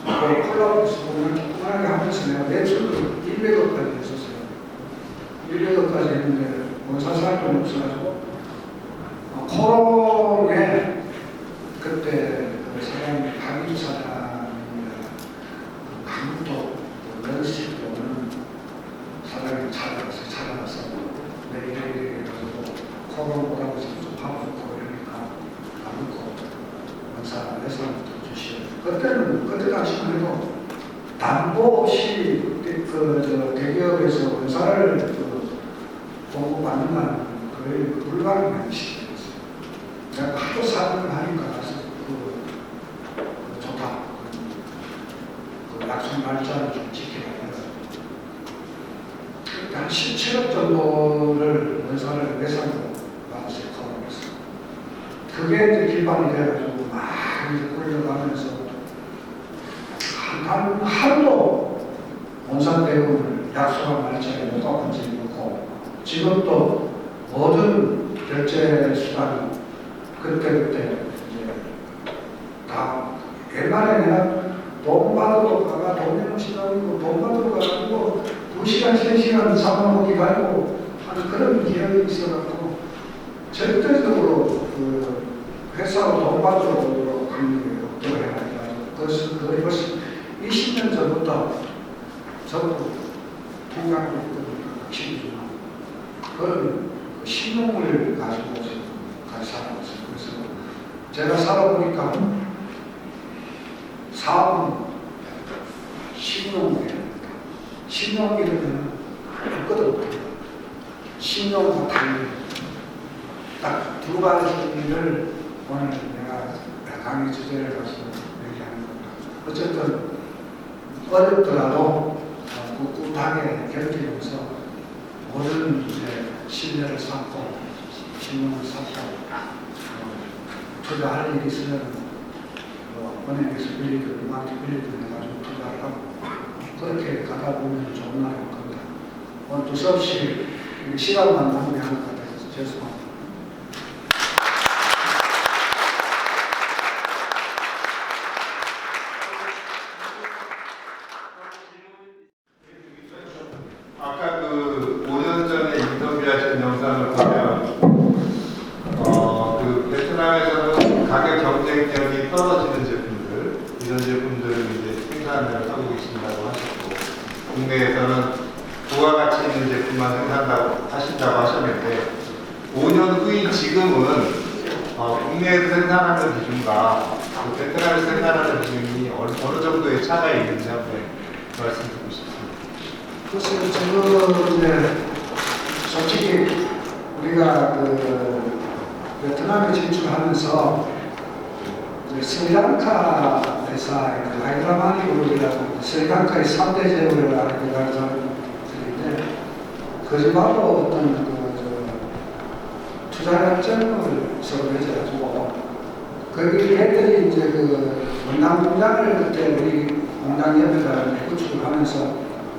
콜라보에서 보면 조그만하게 하면서 내가 매출을 100억까지 했었어요. 100억까지 했는데 원사 살 돈이 없어가지고 코로나에 그때 그 사장님 박인 사장님이라 강북도 런시도 오는 사장님 찾아가서 내 이래 해가지고 코로나보다고 좀 바쁘고 이러니까 안 먹고 원사 예산부터 주시오. 그때 당시만 해도 담보 없이 대기업에서 원사를 공급받는 건 거의 불가능한 시기였어요. 내가 하도 사정을 하니까 가서 좋다. 그 약속 날짜를 좀 지켜야 돼서 한 17억 정도를 원사를 예산으로 받았어요. 코로나에서. 그게 이제 기반이 돼가지고 막 이제 끌려가면서 한 하루도 원산 대금을 약속한 날짜에 못 갚은 적이 없고 지금도 모든 결제 수단은 그때 이제 다 옛날에 내가 돈 받으러 가가 돈내는 시간이고 돈 받으러 가가지고 2시간, 3시간 잡아먹기 가지고 하는 그런 기억이 있어가지고 절대적으로 그 회사로 돈 받으러 가는 게 없도록 해가지고 거의 벌써 20년 전부터 저도 통장을 했거든요. 기준으로. 그런 신용을 가지고 지금 같이 살아왔어요. 그래서 제가 살아보니까 사업은 신용이라면 없거든. 신용과 달리 딱 두 가지를 오늘 내가 강의 주제를 가지고 얘기하는 겁니다. 어쨌든 어렵더라도 꿋꿋하게 견디면서 모든 신뢰를 쌓고 신용을 쌓고 투자할 일이 있으면 은행에서 빌리든 누구한테 빌리든 해가지고 투자를 하고 그렇게 가다 보면 좋은 날이 올 겁니다. 오늘 두서없이 시간만 낭비하는 것 같아서 죄송합니다. 아까 그 5년 전에 인터뷰하신 영상을 보면 그 베트남에서는 가격 경쟁력이 떨어지는 제품들 이런 제품들을 이제 생산을 하고 계신다고 하셨고 국내에서는 부가가치 있는 제품만 생산하신다고 하셨는데 5년 후인 지금은 국내에서 생산하는 비중과 베트남에서 생산하는 비중이 어느 정도의 차가 있는지 한번 말씀 드리고 싶습니다. 글쎄요, 지금 이제 솔직히 우리가 그 베트남에 진출하면서 스리랑카 회사의 하이드라마니 그룹이라고 스리랑카의 3대 제휴를 하는 사람들인데 거짓말로 어떤 투자 약정을 서로 맺어가지고 거기 애들이 이제 그 원당 공장을 그때 우리 공장 옆에다 구축을 하면서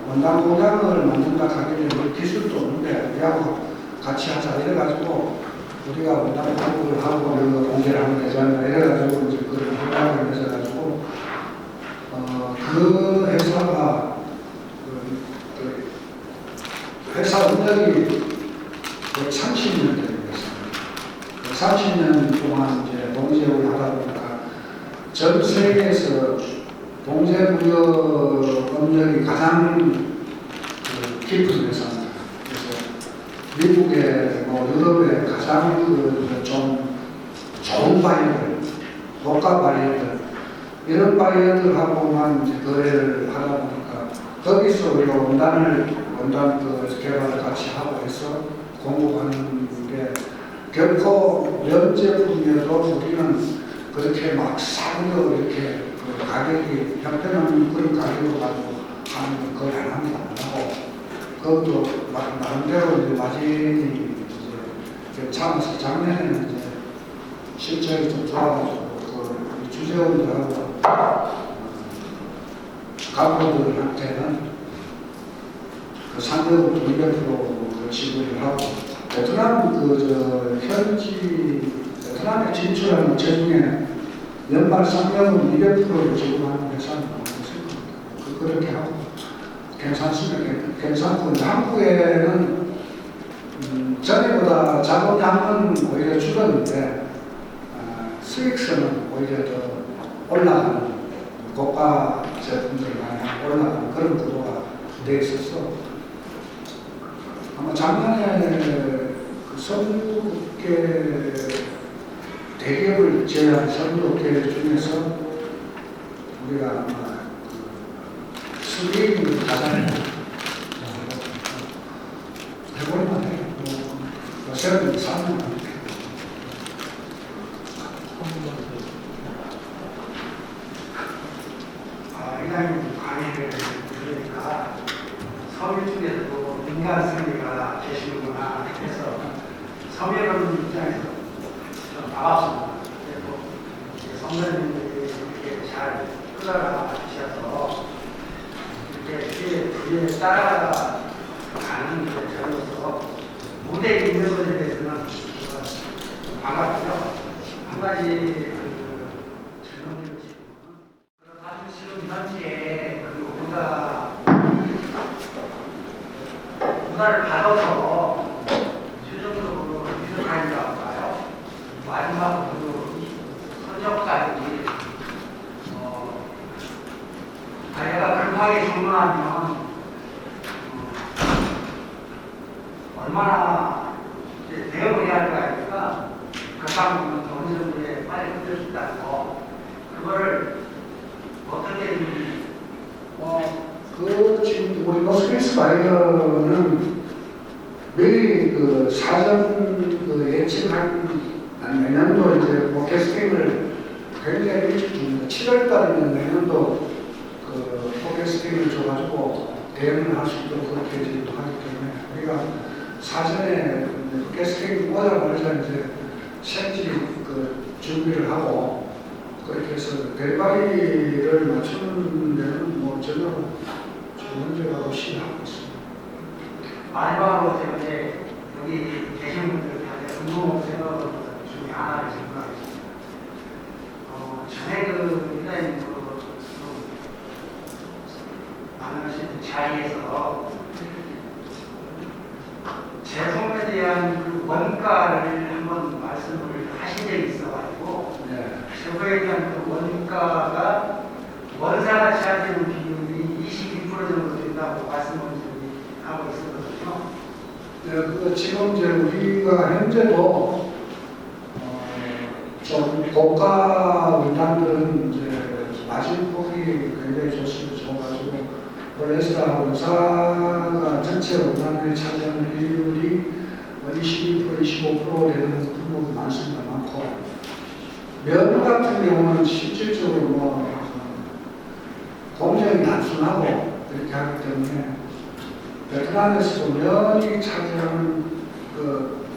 원당 공장을 만든다 하기에는 뭐 기술도 없는데 우리하고 같이 하자 이래가지고 우리가 원당 공부를 하고 이런 거 공개를 하면 되잖아 이래가지고 이제 그걸 협약을 맺어가지고 그 회사가 그 회사 운영이 130년 된 회사입니다. 30년 동안 이제 동제를 하다 보니까 전 세계에서 동제무역 업력이 가장 깊은 회사입니다. 그래서 미국의 유럽의 가장 좀 좋은 바이어들, 고가 바이어들 이런 바이어들하고만 이제 거래를 하다 보니까 거기서 우리가 원단 개발을 같이 하고 해서 공급하는 게 결코 면 제품이어도 우리는 그렇게 막 싸구려 이렇게 가격이 형편없는 그런 가격으로 가지고 하는 걸 안 합니다. 안 하고 그것도 나름대로 이제 마진이 이제 참아서 작년에는 이제 실적이 좀 좋아가지고 그 주재원들하고 간부들한테는 그 상여금 200% 지급을 하고 베트남 현지 베트남에 진출하는 제 중에 연말 상여금 200%를 지급하는 회사는 없을 겁니다. 그렇게 하고 괜찮습니다. 괜찮고 한국에는 전에보다 자본량은 오히려 줄었는데 수익성은 오히려 더 올라가는 고가 제품들이 많이 올라가는 그런 구도가 돼 있어서 아마 작년에 그 선유업계 대기업을 제외한 선유업계 중에서 우리가 아마 수익이 가장 해볼만 해요. 요새는 사는 것 같아요. 이장님 강의를 들으니까 섬유 중에서도 민간 승리가 계시는구나 해서 섬유론 입장에서 좀 나왔습니다. 그리고 선배님들이 이렇게 잘 끌어가 주셔서 이렇게 뒤에 따라가는 저로서 무대에 있는 것에 대해서는 반갑고요. 한 가지 질문을 드리면 사실 지금 현재 우리가 받아서 최종적으로 유효한이라고 할까요? 마지막으로 선적까지 자기가 급하게 주문하면 얼마나 대응을 해야 할까 하니까 급한 어느 정도에 빨리 끝낼 수 있다는 거 그거를 어떻게 지금 우리 노스페이스 바이어는 미리 그 사전 예측한 내년도 이제 뭐 캐스팅을 굉장히 일찍 줍니다. 7월 달이면 내년도 포캐스팅을 줘가지고 대응을 할 수 있도록 그렇게 지금 하기 때문에 우리가 사전에 캐스팅 오자마자 이제 생지 준비를 하고 그렇게 해서 대박이를 맞추는 데는 뭐 전혀 문제가 없이 하고 있습니다. 마지막으로 제가 이제 여기 계신 분들한테 궁금한 생각을 중에 하나를 질문하겠습니다. 전에 일단 만나신 자리에서 제품에 대한 그 원가를 한번 말씀을 하신 적이 있어가지고 제품에 대한 그 원가가 원사가 차지하는 비율이 22% 정도 된다고 말씀을 하고 있었거든요. 네, 지금 이제 우리가 현재도 좀 고가 원단들은 이제 마진폭이 굉장히 좋습니다. 좋아가지고 폴리에스터 원사가 전체 원단에 차지하는 비율이 22%, 25% 되는 품목이 많습니다. 많고 면 같은 경우는 실질적으로 공정이 단순하고 그렇게 하기 때문에 베트남에서도 면이 차지하는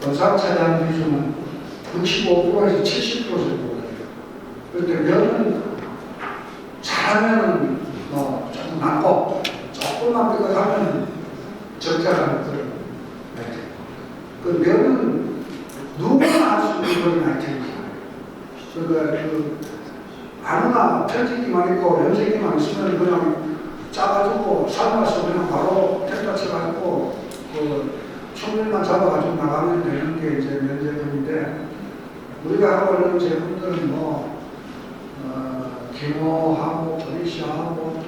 원사가 차지하는 비중은 65%에서 70% 정도 돼요. 그런데 면은 잘하면 조금 낮고 조금만 삐끗하면 적자라는 그런 아이템. 그 면은 누구나 할 수 있는 그런 아이템이잖아요. 그러니까 아무나 편집기만 있고 염색기만 있으면 그냥 짜가지고 삶아서 그냥 바로 택배 쳐가지고 충분만 잡아가지고 나가면 되는 게 이제 면제품인데 우리가 하고 있는 제품들은 기모하고 브리시하고 또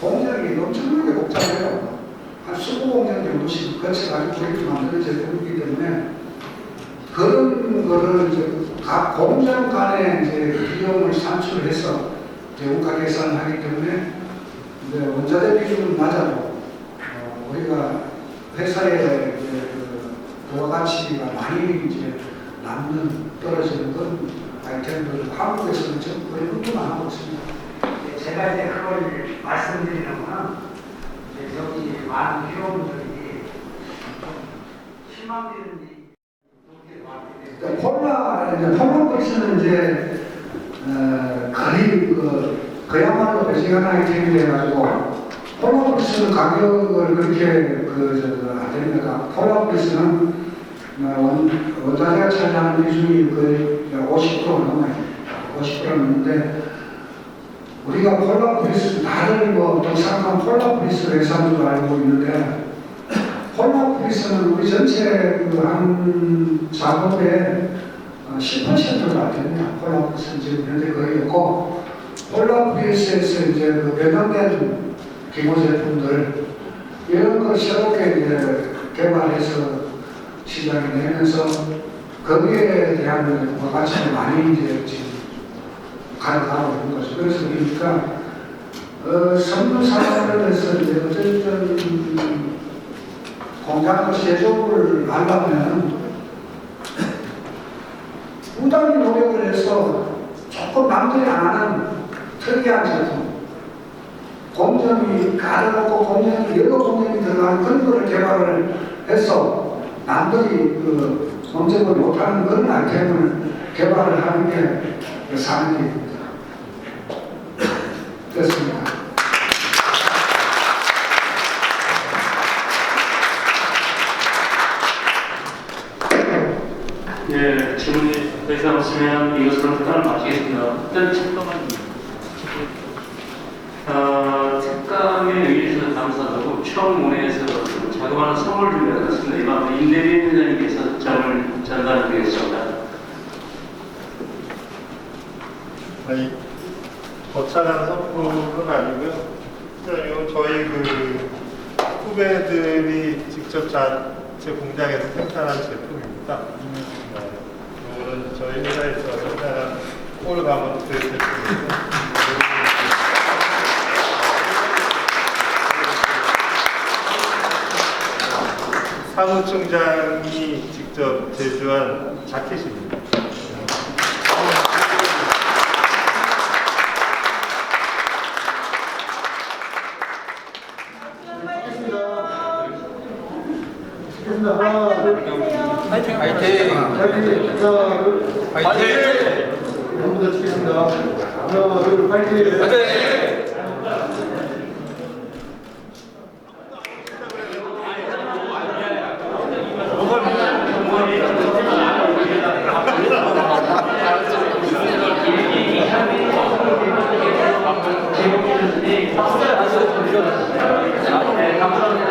공정이 엄청나게 복잡해요. 한 15공정 정도씩 거쳐가지고 이렇게 만드는 제품이기 때문에 그런 거를 이제 각 공정 간에 이제 비용을 산출해서 대우가 계산을 하기 때문에 이제 원자재 비중은 낮아도 우리가 회사의 부가가치가 많이 이제 남는 떨어지는 건 아이템들 한국에서는 지금 거의 흡수만 하고 있습니다. 제가 이제 그걸 말씀드리는 거는 이제 여기 많은 회원들이 희망되는 폴라버스는 이제 거의 그야말로 배시간 아이템이 돼가지고 폴라버스는 가격을 그렇게 안 됩니다. 폴라버스는 원자재가 차지하는 비중이 거의 50% 넘어요. 50% 넘는데 우리가 폴라브리스 다들 동상한 폴라브리스 회사인 줄 알고 있는데 폴라브리스는 우리 전체 한 작업의 10%가 됩니다. 폴라브리스는 지금 현재 거의 없고 폴라브리스에서 이제 변형된 기모 제품들 이런 걸 새롭게 이제 개발해서 시장에 내면서 거기에 대한 가치를 많이 이제 지금 가져가고 있는 거죠. 그래서 그러니까 선도 산업에서 이제 어쨌든 공장을 세종을 하려면 부단히 노력을 해서 조금 남들이 안 하는 특이한 제품, 공정이 가득하고 공정이 여러 공정이 들어가는 그런 거를 개발을 해서 남들이 검증을 못하는 그런 아이템을 개발을 하는 게 사람입니다. 됐습니다. 네, 질문이 더 이상 없으면 이것으로 특강을 마치겠습니다. 일단 특강에 의해주셔서 감사하고 청문회에서 자그마한 선물 준비가 있습니다. 이번 임대빈 회장님께서 점을 전달드리겠습니다. 아니, 거창한 선물은 아니고요. 그냥 이건 저희 후배들이 직접 제 공장에서 생산한 제품입니다. 이거는 저희 회사에서 생산한 폴 가먼트 제품입니다. 사무총장이 직접 제주한 자켓입니다. 파이팅! 파이팅! 전부 다 치겠습니다. 하나, 둘, 파이팅! 네, 감사합니다.